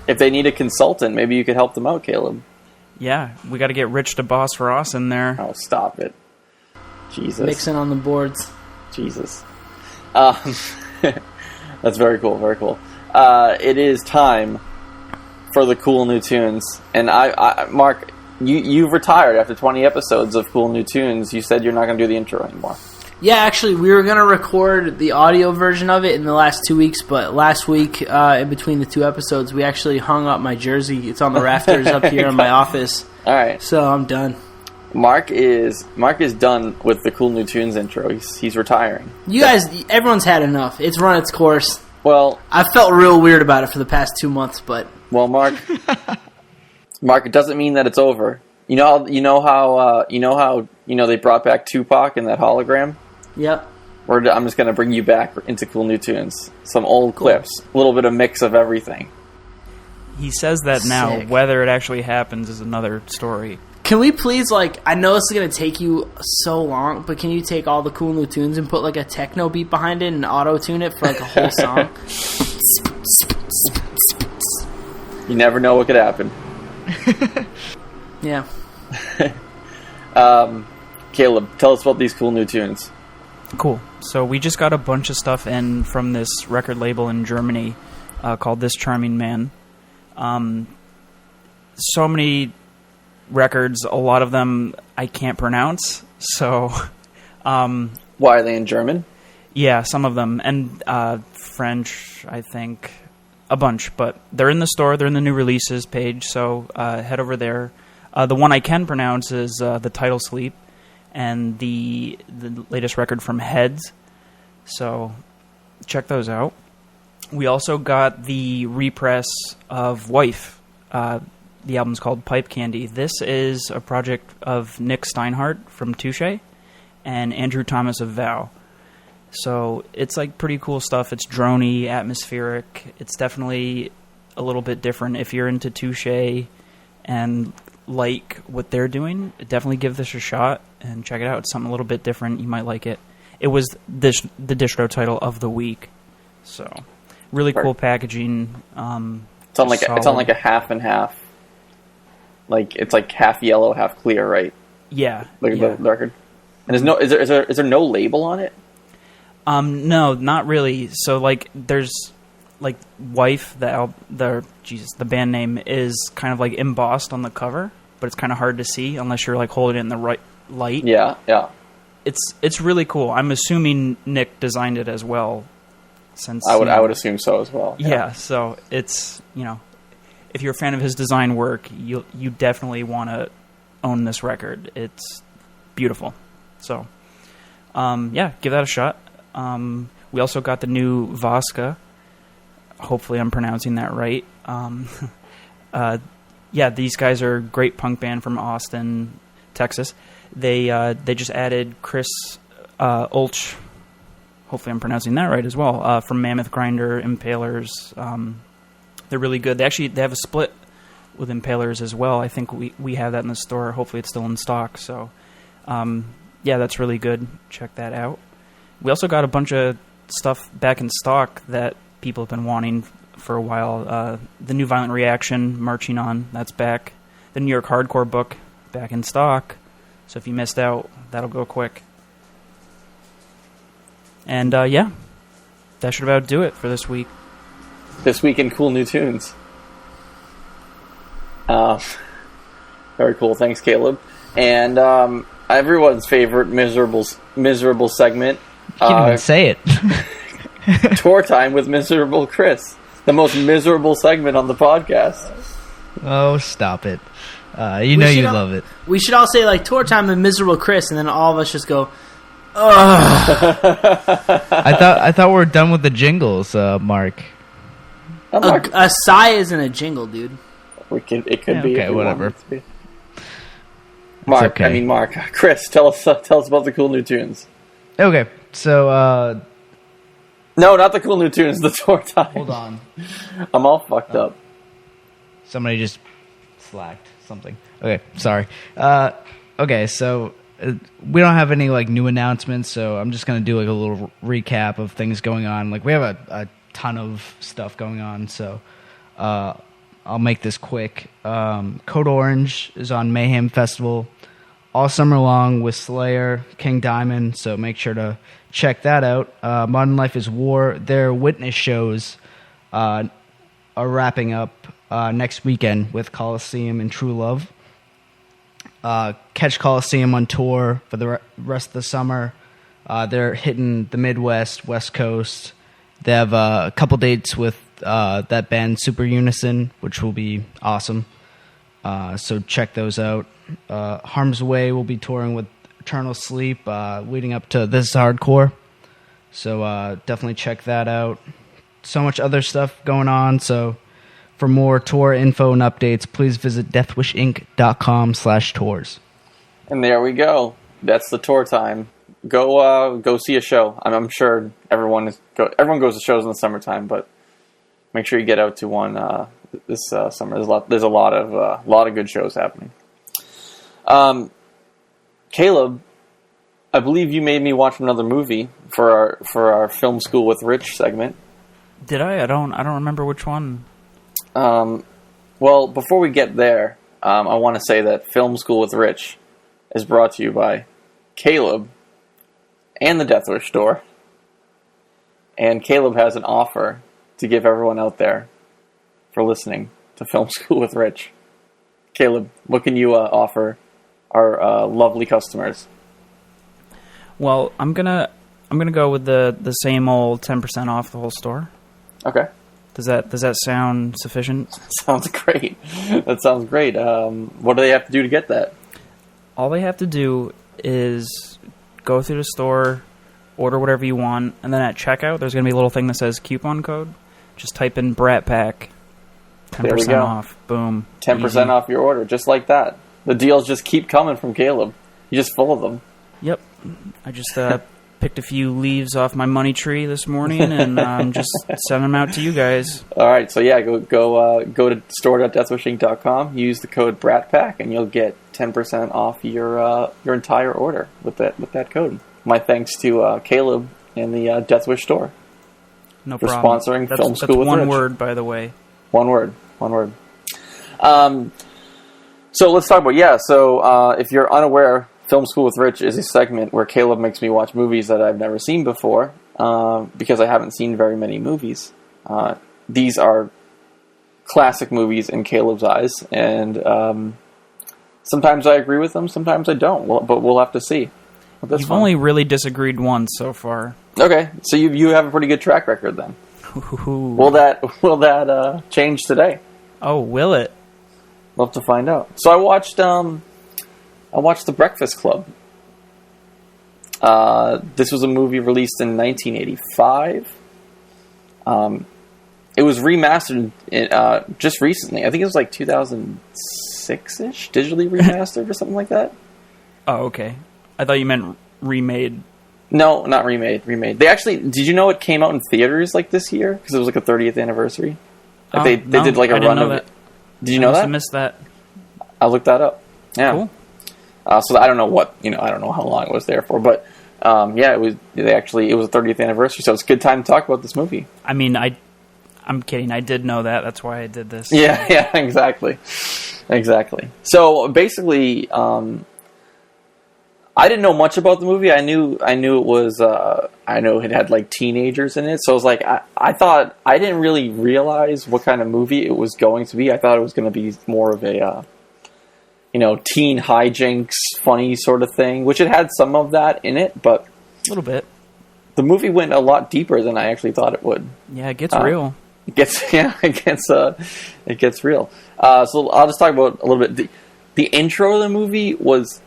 Speaker 1: If they need a consultant, maybe you could help them out, Caleb.
Speaker 4: Yeah, we got to get Rich DeBoss Ross in there.
Speaker 1: Oh, stop it. Jesus.
Speaker 2: Mixing on the boards.
Speaker 1: Jesus. That's very cool, very cool. It is time for the cool new tunes. And I Mark, you've retired after 20 episodes of cool new tunes. You said you're not going to do the intro anymore.
Speaker 2: Yeah, actually, we were going to record the audio version of it in the last 2 weeks, but last week, in between the 2 episodes, we actually hung up my jersey. It's on the rafters up here in my office.
Speaker 1: All right.
Speaker 2: So I'm done.
Speaker 1: Mark is done with the cool new tunes intro. He's retiring.
Speaker 2: You guys, everyone's had enough. It's run its course.
Speaker 1: Well,
Speaker 2: I felt real weird about it for the past 2 months, but
Speaker 1: Mark, it doesn't mean that it's over. You know how they brought back Tupac in that hologram?
Speaker 2: Yep.
Speaker 1: I'm just going to bring you back into cool new tunes. Some old clips. A little bit of mix of everything.
Speaker 4: He says that now.
Speaker 2: Sick.
Speaker 4: Whether it actually happens is another story.
Speaker 2: Can we please, I know this is going to take you so long, but can you take all the cool new tunes and put, a techno beat behind it and auto-tune it for, a whole song?
Speaker 1: You never know what could happen.
Speaker 2: Yeah.
Speaker 1: Caleb, tell us about these cool new tunes.
Speaker 4: Cool. So we just got a bunch of stuff in from this record label in Germany called This Charming Man. So many records, a lot of them I can't pronounce. So,
Speaker 1: why are they in German?
Speaker 4: Yeah, some of them, and French, I think, a bunch. But they're in the store. They're in the new releases page. So head over there. The one I can pronounce is the Title Sleep, and the latest record from Heads. So check those out. We also got the repress of Wife. The album's called Pipe Candy. This is a project of Nick Steinhardt from Touche and Andrew Thomas of Vow. So it's pretty cool stuff. It's droney, atmospheric. It's definitely a little bit different. If you're into Touche and like what they're doing, definitely give this a shot and check it out. It's something a little bit different. You might like it. It was the distro title of the week. So really cool packaging.
Speaker 1: It's on like a half and half Like it's like half yellow, half clear, right?
Speaker 4: Yeah.
Speaker 1: Like
Speaker 4: yeah.
Speaker 1: the record. And is there no label on it?
Speaker 4: No, not really. So like there's like Wife, the band name is kind of like embossed on the cover, but it's kind of hard to see unless you're like holding it in the right light.
Speaker 1: Yeah.
Speaker 4: It's really cool. I'm assuming Nick designed it as well. Since
Speaker 1: I would assume so as well.
Speaker 4: Yeah, so it's, if you're a fan of his design work, you definitely want to own this record. It's beautiful. So, give that a shot. We also got the new Vaaska. Hopefully I'm pronouncing that right. These guys are a great punk band from Austin, Texas. They just added Chris Ulch. Hopefully I'm pronouncing that right as well. From Mammoth Grinder, Impalers. They're really good. They have a split with Impalers as well. I think we have that in the store. Hopefully it's still in stock. So, that's really good. Check that out. We also got a bunch of stuff back in stock that people have been wanting for a while. The new Violent Reaction, Marching On, that's back. The New York Hardcore book, back in stock. So if you missed out, that'll go quick. And, that should about do it for this week.
Speaker 1: This week in cool new tunes. Very cool. Thanks, Caleb. And everyone's favorite miserable segment.
Speaker 3: You can't even say it.
Speaker 1: Tour Time with Miserable Chris. The most miserable segment on the podcast.
Speaker 3: Oh, stop it. You love it.
Speaker 2: We should all say, like, Tour Time with Miserable Chris, and then all of us just go, ugh.
Speaker 3: I thought we were done with the jingles, Mark.
Speaker 2: A sigh isn't a jingle, dude.
Speaker 1: It could be.
Speaker 3: Okay, whatever.
Speaker 1: Mark,
Speaker 3: okay.
Speaker 1: Mark. Chris, tell us about the cool new tunes.
Speaker 3: Okay, so
Speaker 1: no, not the cool new tunes. The Tour Time.
Speaker 3: Hold on.
Speaker 1: I'm all fucked up.
Speaker 3: Somebody just slacked something. Okay, sorry. Okay, so we don't have any like new announcements, so I'm just gonna do like a little recap of things going on. Like we have a ton of stuff going on, so I'll make this quick. Code Orange is on Mayhem Festival all summer long with Slayer, King Diamond, so make sure to check that out. Modern Life is War. Their Witness shows are wrapping up next weekend with Coliseum and True Love. Catch Coliseum on tour for the rest of the summer. They're hitting the Midwest, West Coast. They have a couple dates with that band Super Unison, which will be awesome. So check those out. Harm's Way will be touring with Eternal Sleep leading up to This Is Hardcore. So definitely check that out. So much other stuff going on. So for more tour info and updates, please visit deathwishinc.com/tours.
Speaker 1: And there we go. That's the Tour Time. Go see a show. I'm sure everyone goes to shows in the summertime, but make sure you get out to one this summer. There's a lot of good shows happening. Caleb, I believe you made me watch another movie for our Film School with Rich segment.
Speaker 4: Did I? I don't remember which one.
Speaker 1: Well, before we get there, I want to say that Film School with Rich is brought to you by Caleb and the Deathwish store. And Caleb has an offer to give everyone out there for listening to Film School with Rich. Caleb, what can you offer our lovely customers?
Speaker 4: Well, I'm gonna go with the same old 10% off the whole store.
Speaker 1: Okay.
Speaker 4: Does that sound sufficient?
Speaker 1: Sounds great. That sounds great. What do they have to do to get that?
Speaker 4: All they have to do is go through the store, order whatever you want, and then at checkout, there's going to be a little thing that says coupon code. Just type in Brat Pack. 10% off. Boom.
Speaker 1: 10% off your order, just like that. The deals just keep coming from Caleb. You're just full of them.
Speaker 4: Yep. I just picked a few leaves off my money tree this morning, and I'm just sending them out to you guys.
Speaker 1: All right, so yeah, go to store.deathwishinc.com, use the code BRATPACK, and you'll get 10% off your entire order with that code. My thanks to Caleb and the Deathwish store.
Speaker 4: No
Speaker 1: for
Speaker 4: problem.
Speaker 1: Sponsoring
Speaker 4: That's
Speaker 1: Film School with
Speaker 4: one
Speaker 1: Rich.
Speaker 4: Word, by the way.
Speaker 1: One word. So let's talk about So if you're unaware, Film School with Rich is a segment where Caleb makes me watch movies that I've never seen before because I haven't seen very many movies. These are classic movies in Caleb's eyes, and sometimes I agree with them, sometimes I don't. But we'll have to see.
Speaker 4: You've only really disagreed once so far.
Speaker 1: Okay, so you have a pretty good track record then.
Speaker 4: Ooh.
Speaker 1: Will that change today?
Speaker 4: Oh, will it?
Speaker 1: We'll have to find out. So I watched The Breakfast Club. This was a movie released in 1985. It was remastered just recently. I think it was like 2006-ish, digitally remastered or something like that.
Speaker 4: Oh, okay. I thought you meant remade.
Speaker 1: No, not remade. Remade. They actually. Did you know it came out in theaters like this year because it was like a 30th anniversary? Like they did like a run of it. Did you know that?
Speaker 4: I missed that.
Speaker 1: I looked that up. Yeah.
Speaker 4: Cool.
Speaker 1: So I don't know I don't know how long it was there for, but it was. It was a 30th anniversary, so it's a good time to talk about this movie.
Speaker 4: I mean, I'm kidding. I did know that. That's why I did this.
Speaker 1: Yeah, exactly. So basically, I didn't know much about the movie. I knew it was. I know it had like teenagers in it, so I was like, I thought I didn't really realize what kind of movie it was going to be. I thought it was going to be more of a, teen hijinks, funny sort of thing, which it had some of that in it, but
Speaker 4: a little bit.
Speaker 1: The movie went a lot deeper than I actually thought it would.
Speaker 4: Yeah, it gets real.
Speaker 1: It gets real. So I'll just talk about a little bit. The intro of the movie was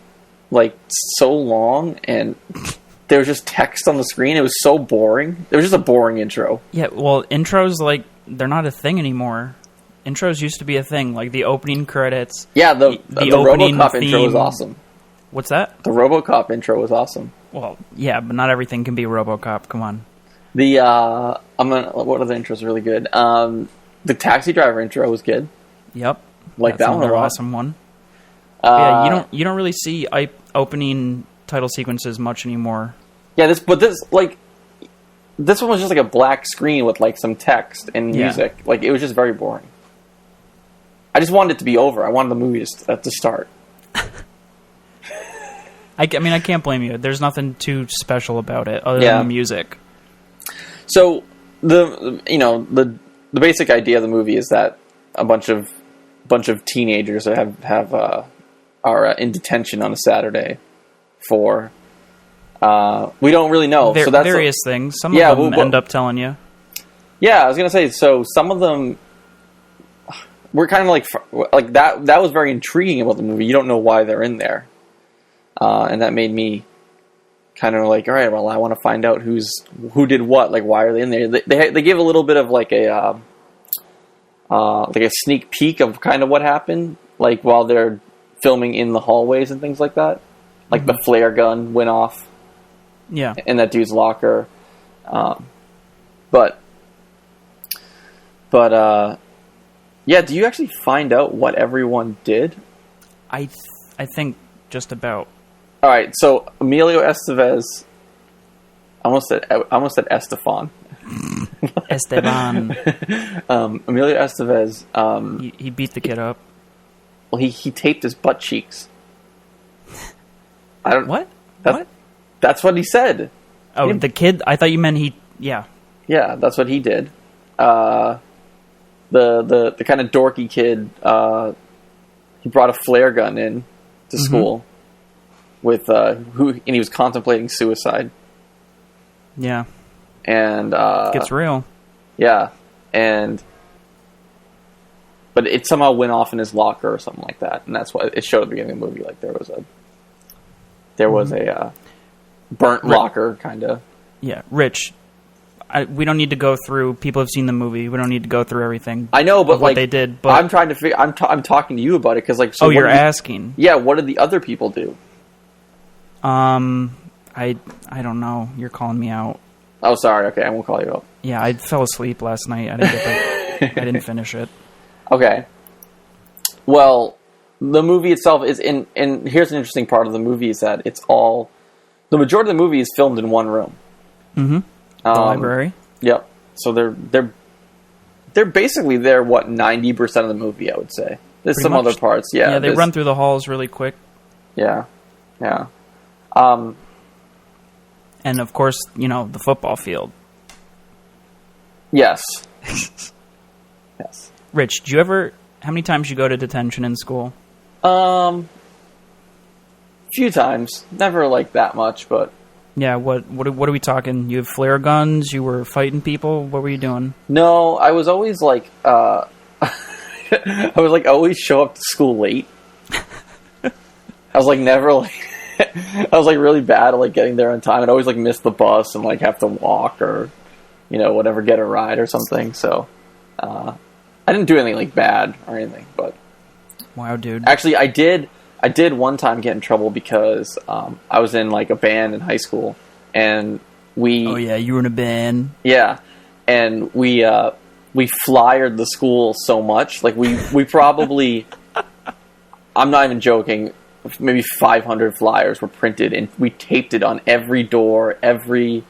Speaker 1: like so long, and there was just text on the screen. It was so boring. It was just a boring intro.
Speaker 4: Yeah, well, intros, like, they're not a thing anymore. Intros used to be a thing, like the opening credits.
Speaker 1: Yeah, the
Speaker 4: opening
Speaker 1: RoboCop
Speaker 4: theme.
Speaker 1: intro was awesome.
Speaker 4: What's that?
Speaker 1: The RoboCop intro was awesome.
Speaker 4: Well, yeah, but not everything can be RoboCop. Come on.
Speaker 1: What other intros are really good? The Taxi Driver intro was good.
Speaker 4: Yep,
Speaker 1: like
Speaker 4: that's
Speaker 1: that one a
Speaker 4: another
Speaker 1: lot.
Speaker 4: awesome one. Yeah, you don't really see opening title sequences much anymore.
Speaker 1: Yeah, this one was just like a black screen with like some text and music. Like it was just very boring. I just wanted it to be over. I wanted the movie to start.
Speaker 4: I mean, I can't blame you. There's nothing too special about it other than the music.
Speaker 1: So the basic idea of the movie is that a bunch of teenagers are in detention on a Saturday for we don't really know. So that's
Speaker 4: various things. Some of them end up telling you.
Speaker 1: Yeah, I was gonna say. So some of them were kind of like that. That was very intriguing about the movie. You don't know why they're in there, and that made me kind of like, all right, well, I want to find out who did what. Like, why are they in there? They give a little bit of like a sneak peek of kind of what happened, like while they're filming in the hallways and things like that. Like the flare gun went off.
Speaker 4: Yeah.
Speaker 1: In that dude's locker. But yeah, do you actually find out what everyone did?
Speaker 4: I think just about.
Speaker 1: All right, so Emilio Estevez, I almost said Estefan.
Speaker 4: Esteban.
Speaker 1: Emilio Estevez.
Speaker 4: He beat the kid up.
Speaker 1: Well, he taped his butt cheeks. I don't.
Speaker 4: What?
Speaker 1: What? That's what he said.
Speaker 4: Oh, the kid. I thought you meant he. Yeah.
Speaker 1: Yeah, that's what he did. The kind of dorky kid. He brought a flare gun in to school with and he was contemplating suicide.
Speaker 4: Yeah.
Speaker 1: And
Speaker 4: gets real.
Speaker 1: Yeah, but it somehow went off in his locker or something like that, and that's why it showed at the beginning of the movie. Like there was a burnt locker, kind of.
Speaker 4: Yeah, Rich. We don't need to go through. People have seen the movie. We don't need to go through everything.
Speaker 1: I know, but
Speaker 4: what they did. But
Speaker 1: I'm trying to figure. I'm talking to you about it because, like, so
Speaker 4: you're asking?
Speaker 1: Yeah, what did the other people do?
Speaker 4: I don't know. You're calling me out.
Speaker 1: Oh, sorry. Okay, I won't call you out.
Speaker 4: Yeah, I fell asleep last night. I didn't get I didn't finish it.
Speaker 1: Okay. Well, the movie itself is in. And here's an interesting part of the movie is that it's all. The majority of the movie is filmed in one room.
Speaker 4: Mm-hmm. The library.
Speaker 1: Yep. So they're basically there. What 90% of the movie, I would say. There's
Speaker 4: Pretty
Speaker 1: some
Speaker 4: much.
Speaker 1: other parts. Yeah.
Speaker 4: Yeah, they run through the halls really quick.
Speaker 1: Yeah. Yeah.
Speaker 4: And of course, the football field.
Speaker 1: Yes. Yes.
Speaker 4: Rich, how many times you go to detention in school?
Speaker 1: Few times. Never like that much, but
Speaker 4: Yeah, what are we talking? You have flare guns, you were fighting people, what were you doing?
Speaker 1: no, I was always like, I was like always show up to school late. I was like never like, I was like really bad at like getting there on time. I'd always like miss the bus and like have to walk or, whatever, get a ride or something. So, I didn't do anything like bad or anything, but
Speaker 4: Wow, dude.
Speaker 1: actually I did one time get in trouble because, I was in like a band in high school and
Speaker 4: Oh yeah, you were in a band.
Speaker 1: yeah, and we flyered the school so much. Like we probably, I'm not even joking, maybe 500 flyers were printed and we taped it on every door, every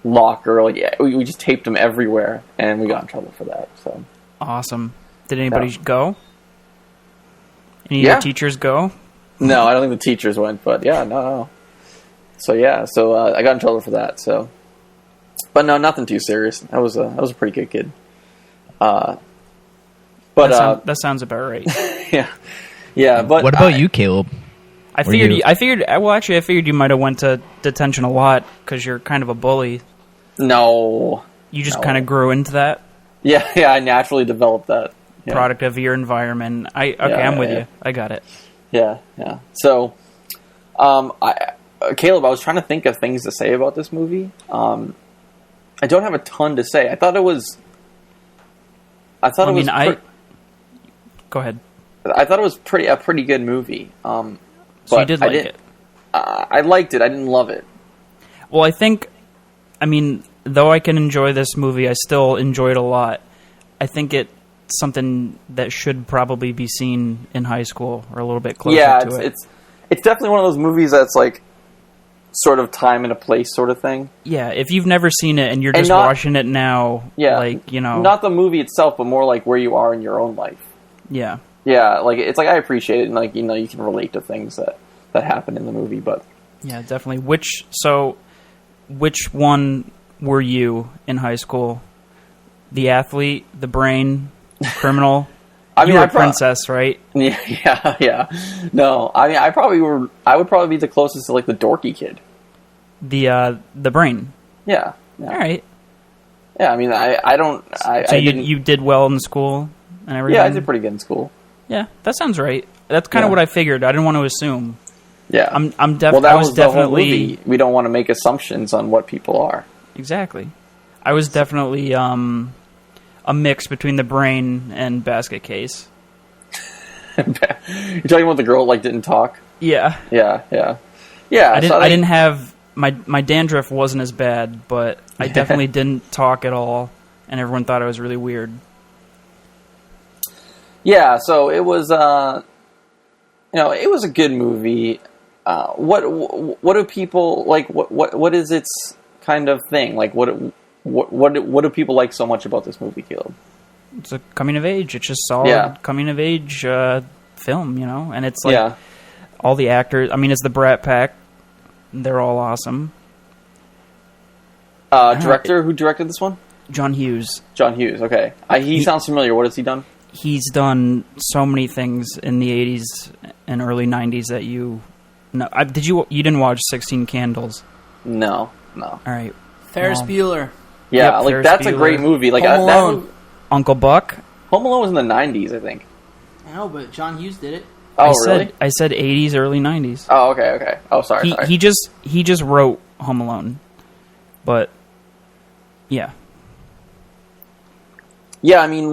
Speaker 1: locker. Like we just taped them everywhere, and we got in trouble for that. So
Speaker 4: Awesome. Did anybody go? Any of
Speaker 1: Yeah.
Speaker 4: your teachers go?
Speaker 1: no, I don't think the teachers went, but yeah, no. So yeah, I got in trouble for that. So, but no, nothing too serious. I was a pretty good kid. But
Speaker 4: That sounds about right.
Speaker 1: yeah. But
Speaker 3: What about you, Caleb?
Speaker 4: I figured you might have went to detention a lot because you're kind of a bully.
Speaker 1: No.
Speaker 4: You just
Speaker 1: No.
Speaker 4: kind of grew into that
Speaker 1: Yeah, I naturally developed that. Yeah.
Speaker 4: product of your environment. I'm with
Speaker 1: yeah.
Speaker 4: you. I got it.
Speaker 1: Yeah. So, Caleb, I was trying to think of things to say about this movie. I don't have a ton to say. I thought it was.
Speaker 4: Go ahead.
Speaker 1: I thought it was a pretty good movie.
Speaker 4: So
Speaker 1: But
Speaker 4: you did like it.
Speaker 1: I liked it. I didn't love it.
Speaker 4: Well, though I can enjoy this movie, I still enjoy it a lot. I think it's something that should probably be seen in high school or a little bit closer to it.
Speaker 1: It's definitely one of those movies that's like sort of time and a place sort of thing.
Speaker 4: Yeah, if you've never seen it and you're
Speaker 1: And
Speaker 4: just watching it now,
Speaker 1: not the movie itself, but more like where you are in your own life.
Speaker 4: Yeah.
Speaker 1: Yeah, like it's like I appreciate it, and like you can relate to things that happen in the movie, but
Speaker 4: Yeah, definitely. Which one were you in high school? The athlete, the brain, criminal? You were a princess, right?
Speaker 1: Yeah. No, I mean, I would probably be the closest to like the dorky kid.
Speaker 4: The brain.
Speaker 1: Yeah.
Speaker 4: All right.
Speaker 1: Yeah, I mean,
Speaker 4: So you did well in school and everything?
Speaker 1: Yeah, I did pretty good in school.
Speaker 4: Yeah, that sounds right. That's kind of what I figured. I didn't want to assume.
Speaker 1: Yeah.
Speaker 4: I was
Speaker 1: the whole
Speaker 4: definitely
Speaker 1: movie. We don't want to make assumptions on what people are.
Speaker 4: Exactly. I was definitely a mix between the brain and basket case.
Speaker 1: You're talking about the girl like didn't talk?
Speaker 4: Yeah.
Speaker 1: Yeah.
Speaker 4: I didn't have my dandruff wasn't as bad, but I definitely didn't talk at all, and everyone thought I was really weird.
Speaker 1: Yeah, so it was it was a good movie. What do people like? What is its kind of thing? Like what do people like so much about this movie, Caleb?
Speaker 4: It's a coming of age. It's just solid coming of age film, and it's like all the actors. I mean, it's the Brat Pack. They're all awesome.
Speaker 1: Director, who directed this one?
Speaker 4: John Hughes.
Speaker 1: John Hughes. Okay, he sounds familiar. What has he done?
Speaker 4: He's done so many things in the 80s and early 90s that you know. You didn't watch 16 Candles?
Speaker 1: No.
Speaker 4: All right.
Speaker 2: Ferris Bueller.
Speaker 1: Yeah,
Speaker 4: Yep,
Speaker 1: like
Speaker 4: Ferris
Speaker 1: that's
Speaker 4: Bueller.
Speaker 1: a great movie. Like
Speaker 2: Home Alone.
Speaker 4: Uncle Buck?
Speaker 1: Home Alone was in the 90s, I think.
Speaker 2: I know, but John Hughes did it.
Speaker 1: Oh, really?
Speaker 4: I said 80s, early 90s.
Speaker 1: Oh, okay. Oh, sorry.
Speaker 4: He just wrote Home Alone. But yeah.
Speaker 1: Yeah, I mean,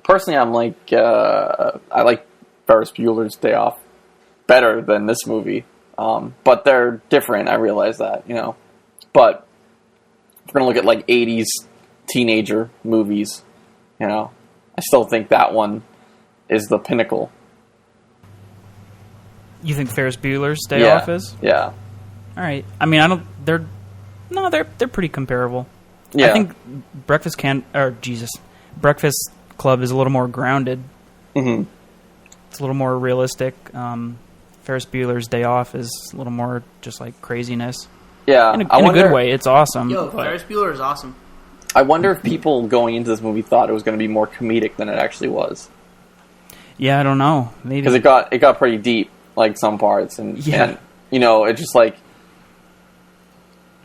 Speaker 1: personally, I'm like, I like Ferris Bueller's Day Off better than this movie. But they're different. I realize that, But if we're gonna look at like 80s teenager movies, I still think that one is the pinnacle.
Speaker 4: You think Ferris Bueller's Day Off is?
Speaker 1: Yeah.
Speaker 4: All right. I mean, they're pretty comparable.
Speaker 1: Yeah.
Speaker 4: I think Breakfast Club is a little more grounded.
Speaker 1: Mm-hmm.
Speaker 4: It's a little more realistic. Ferris Bueller's Day Off is a little more just like craziness.
Speaker 1: Yeah,
Speaker 4: In a good way, it's awesome.
Speaker 2: Yo,
Speaker 4: but-
Speaker 2: Ferris Bueller is awesome.
Speaker 1: I wonder if people going into this movie thought it was going to be more comedic than it actually was.
Speaker 4: Yeah, I don't know. Maybe
Speaker 1: Because it got pretty deep, like some parts, and you know, it just like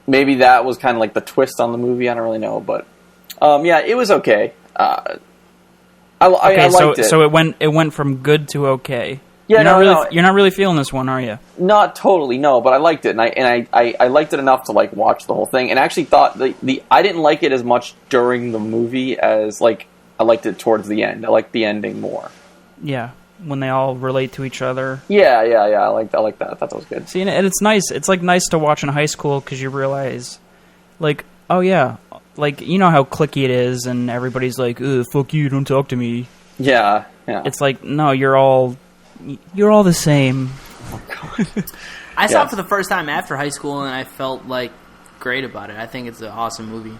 Speaker 1: maybe that was kind of like the twist on the movie. I don't really know, but yeah, it was okay. I liked it.
Speaker 4: So it went from good to okay.
Speaker 1: Yeah,
Speaker 4: you're not really feeling this one, are you?
Speaker 1: Not totally, no, but I liked it, and I liked it enough to like watch the whole thing, and actually thought I didn't like it as much during the movie as like I liked it towards the end. I liked the ending more.
Speaker 4: Yeah, when they all relate to each other.
Speaker 1: Yeah. I like that. I thought that was good.
Speaker 4: See, and it's nice. It's like nice to watch in high school because you realize, like, oh yeah, like you know how cliquey it is, and everybody's like, "Ugh, fuck you, don't talk to me."
Speaker 1: Yeah.
Speaker 4: It's like, no, you're all the same.
Speaker 2: I saw it for the first time after high school, and I felt like great about it. I think it's an awesome movie.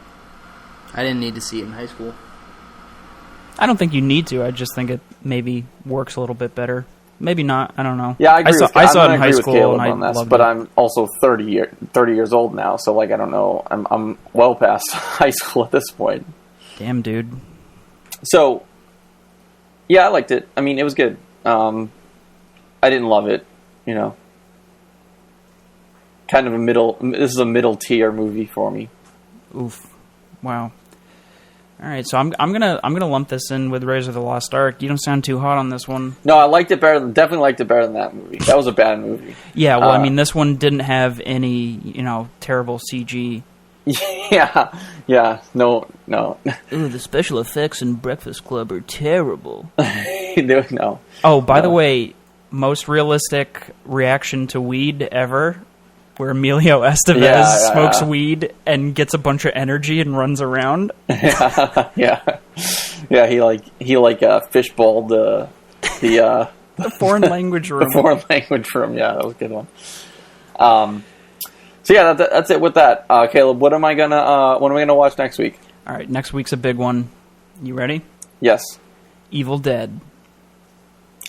Speaker 2: I didn't need to see it in high school.
Speaker 4: I don't think you need to. I just think it maybe works a little bit better. Maybe not. I don't know.
Speaker 1: Yeah, I agree.
Speaker 4: I saw it in high school, and I
Speaker 1: on this,
Speaker 4: loved
Speaker 1: but
Speaker 4: it.
Speaker 1: I'm also 30 years old now, so like I don't know. I'm well past high school at this point.
Speaker 4: Damn, dude.
Speaker 1: So, yeah, I liked it. I mean, it was good. I didn't love it, you know. Kind of this is a middle tier movie for me.
Speaker 4: Oof. Wow. All right, so I'm gonna lump this in with Raiders of the Lost Ark. You don't sound too hot on this one.
Speaker 1: No, I liked it better. Definitely liked it better than that movie. That was a bad movie.
Speaker 4: Yeah, well, I mean, this one didn't have any, terrible CG.
Speaker 1: Yeah. No.
Speaker 4: Ooh, the special effects in Breakfast Club are terrible.
Speaker 1: No.
Speaker 4: Oh, by the way, most realistic reaction to weed ever, where Emilio Estevez smokes weed and gets a bunch of energy and runs around.
Speaker 1: Yeah. He fishballed the
Speaker 4: foreign language room.
Speaker 1: The foreign language room. Yeah, that was a good one. So yeah, that's it with that. Caleb, what am I gonna watch next week?
Speaker 4: All right, next week's a big one. You ready?
Speaker 1: Yes.
Speaker 4: Evil Dead.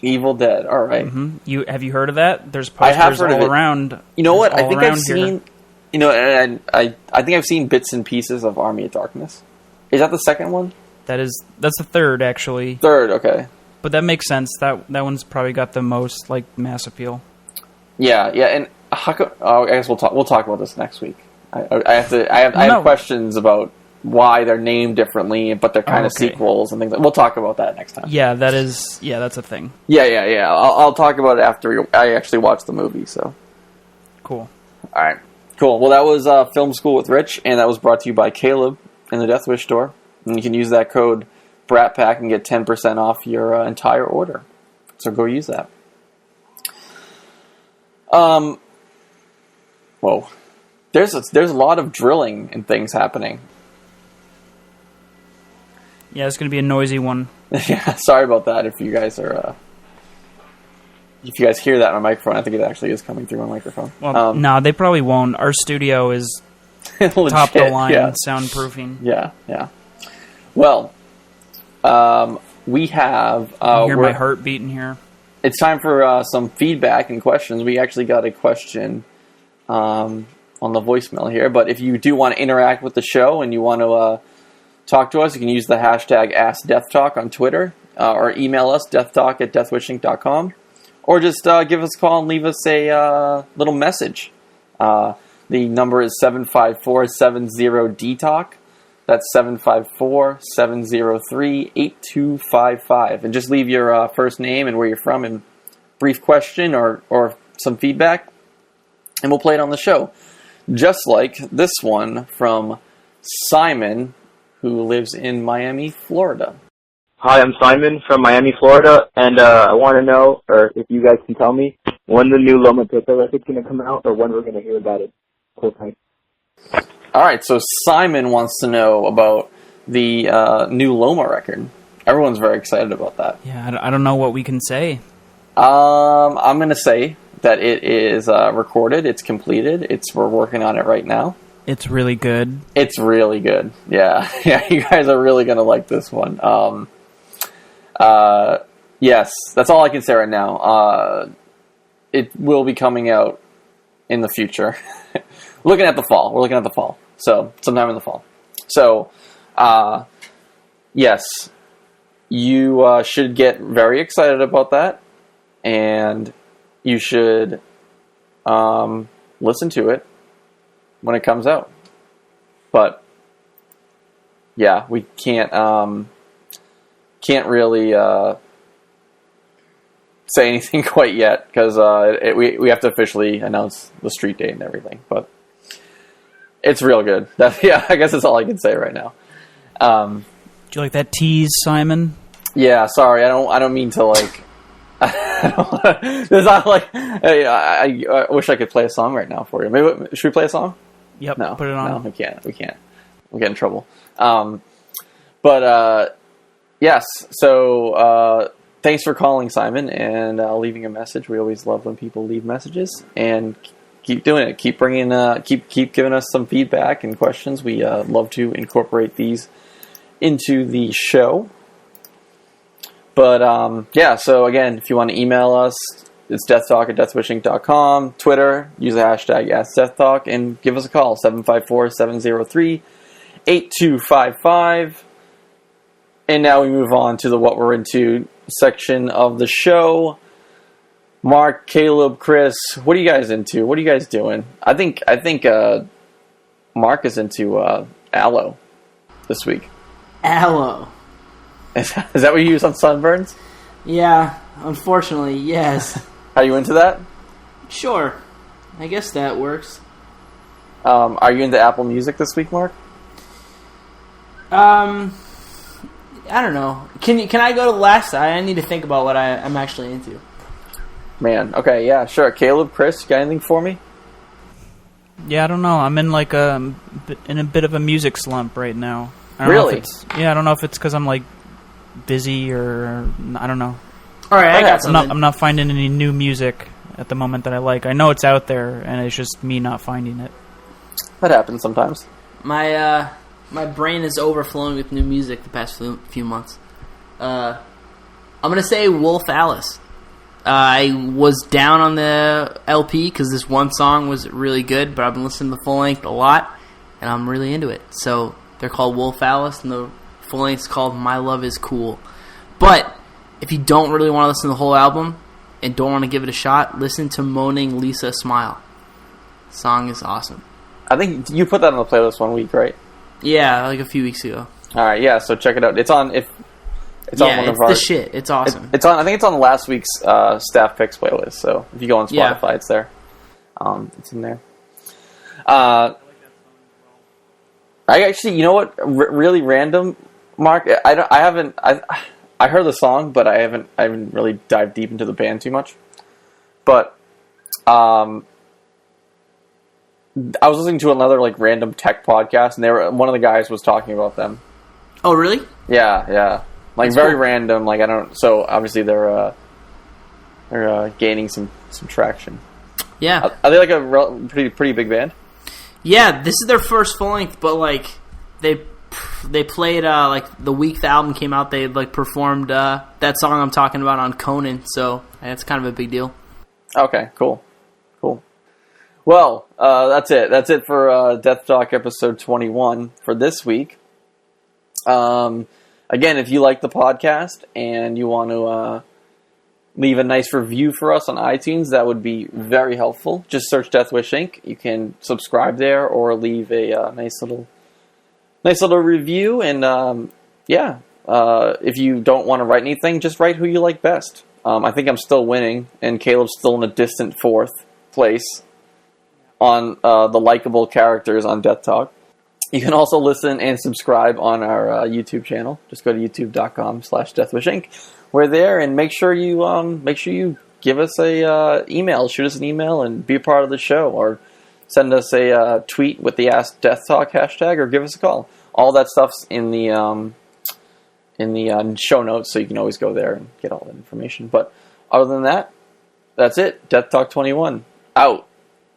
Speaker 1: Evil Dead. All right.
Speaker 4: Mm-hmm. Have you heard of that? There's posters all around.
Speaker 1: You know what? I think I've seen. You know, and I think I've seen bits and pieces of Army of Darkness. Is that the second one?
Speaker 4: That's the third, actually.
Speaker 1: Third, okay.
Speaker 4: But that makes sense. That one's probably got the most mass appeal.
Speaker 1: Yeah, and I guess we'll talk about this next week. I have questions about why they're named differently, but they're kind of sequels and things. We'll talk about that next time.
Speaker 4: Yeah, that's a thing.
Speaker 1: Yeah. I'll talk about it after I actually watch the movie. So
Speaker 4: cool.
Speaker 1: All right, cool. Well, that was Film School with Rich, and that was brought to you by Caleb in the Deathwish store. And you can use that code BRATPACK and get 10% off your entire order. So go use that. Whoa. There's a lot of drilling and things happening.
Speaker 4: Yeah, it's going to be a noisy one.
Speaker 1: Yeah, sorry about that. If you guys hear that on my microphone, I think it actually is coming through my microphone.
Speaker 4: Well, no, they probably won't. Our studio is
Speaker 1: legit,
Speaker 4: top of the line soundproofing.
Speaker 1: Yeah. Well, we have.
Speaker 4: I hear my heart beating here.
Speaker 1: It's time for some feedback and questions. We actually got a question on the voicemail here, but if you do want to interact with the show and you want to talk to us, you can use the hashtag AskDeathTalk on Twitter, or email us, deathtalk@deathwishinc.com, or just give us a call and leave us a little message. The number is 754-70-DTALK. That's 754-703-8255. And just leave your first name and where you're from and brief question or some feedback, and we'll play it on the show. Just like this one from Simon, who lives in Miami, Florida.
Speaker 6: Hi, I'm Simon from Miami, Florida, and I want to know, or if you guys can tell me, when the new Loma Pipa record's going to come out, or when we're going to hear about it. Cool, thanks.
Speaker 1: All right, so Simon wants to know about the new Loma record. Everyone's very excited about that.
Speaker 4: Yeah, I don't know what we can say.
Speaker 1: I'm going to say that it is recorded, it's completed, we're working on it right now.
Speaker 4: It's really good.
Speaker 1: It's really good. Yeah, you guys are really going to like this one. Yes, that's all I can say right now. It will be coming out in the future. Looking at the fall. We're looking at the fall. So, sometime in the fall. So, yes, you should get very excited about that. And you should listen to it when it comes out. But, yeah, we can't really say anything quite yet because we have to officially announce the street date and everything. But it's real good. I guess that's all I can say right now.
Speaker 4: Do you like that tease, Simon?
Speaker 1: Yeah, sorry, I don't mean to like. There's not like. I wish I could play a song right now for you. Maybe should we play a song?
Speaker 4: Yep.
Speaker 1: No,
Speaker 4: put it on.
Speaker 1: No, we can't. We'll get in trouble. But yes. So thanks for calling, Simon, and leaving a message. We always love when people leave messages, and keep doing it. Keep bringing. Keep giving us some feedback and questions. We love to incorporate these into the show. But yeah. So again, if you want to email us, it's deathtalk@deathwishinc.com. Twitter, use the hashtag AskDeathTalk, and give us a call, 754-703-8255. And now we move on to the What We're Into section of the show. Mark, Caleb, Chris, what are you guys into? What are you guys doing? I think Mark is into aloe this week.
Speaker 2: Aloe.
Speaker 1: Is that what you use on sunburns?
Speaker 2: Yeah, unfortunately, yes.
Speaker 1: Are you into that?
Speaker 2: Sure. I guess that works.
Speaker 1: Are you into Apple Music this week, Mark?
Speaker 2: I don't know. Can I go to the last side? I need to think about what I'm actually into.
Speaker 1: Man, okay, yeah, sure. Caleb, Chris, you got anything for me?
Speaker 4: Yeah, I don't know. I'm in like in a bit of a music slump right now.
Speaker 1: Really?
Speaker 4: I don't know if it's because I'm like busy or I don't know.
Speaker 2: All right, I got something.
Speaker 4: I'm not finding any new music at the moment that I like. I know it's out there, and it's just me not finding it.
Speaker 1: That happens sometimes.
Speaker 2: My brain is overflowing with new music the past few months. I'm gonna say Wolf Alice. I was down on the LP because this one song was really good, but I've been listening to the full length a lot, and I'm really into it. So they're called Wolf Alice, and the full length is called My Love Is Cool. But if you don't really want to listen to the whole album and don't want to give it a shot, listen to Moaning Lisa Smile. The song is awesome.
Speaker 1: I think you put that on the playlist one week, right?
Speaker 2: Yeah, like a few weeks ago.
Speaker 1: All right, yeah. So check it out. It's on. It's on one of our.
Speaker 2: It's the shit. It's awesome.
Speaker 1: It's on. I think it's on last week's staff picks playlist. So if you go on Spotify, it's there. It's in there. I actually, you know what? Really random, Mark. I heard the song, but I haven't really dived deep into the band too much. But I was listening to another like random tech podcast, and one of the guys was talking about them.
Speaker 2: Oh, really?
Speaker 1: Yeah. Like, that's very cool. Random. Like, I don't. So obviously they're gaining some traction.
Speaker 2: Yeah.
Speaker 1: Are they like a pretty big band?
Speaker 2: Yeah, this is their first full length, but like they played like the week the album came out. They like performed that song I'm talking about on Conan, so it's kind of a big deal.
Speaker 1: Okay, cool. Well, that's it. That's it for Death Talk episode 21 for this week. Again, if you like the podcast and you want to leave a nice review for us on iTunes, that would be very helpful. Just search Deathwish Inc. You can subscribe there or leave a nice little review. And if you don't want to write anything, just write who you like best. I think I'm still winning, and Caleb's still in a distant fourth place on the likable characters on Death Talk. You can also listen and subscribe on our YouTube channel. Just go to youtube.com/Deathwish Inc. We're there, and make sure you give us a email, shoot us an email, and be a part of the show, or send us a tweet with the Ask Death Talk hashtag, or give us a call. All that stuff's in the show notes, so you can always go there and get all that information. But other than that, that's it. Death Talk 21 out.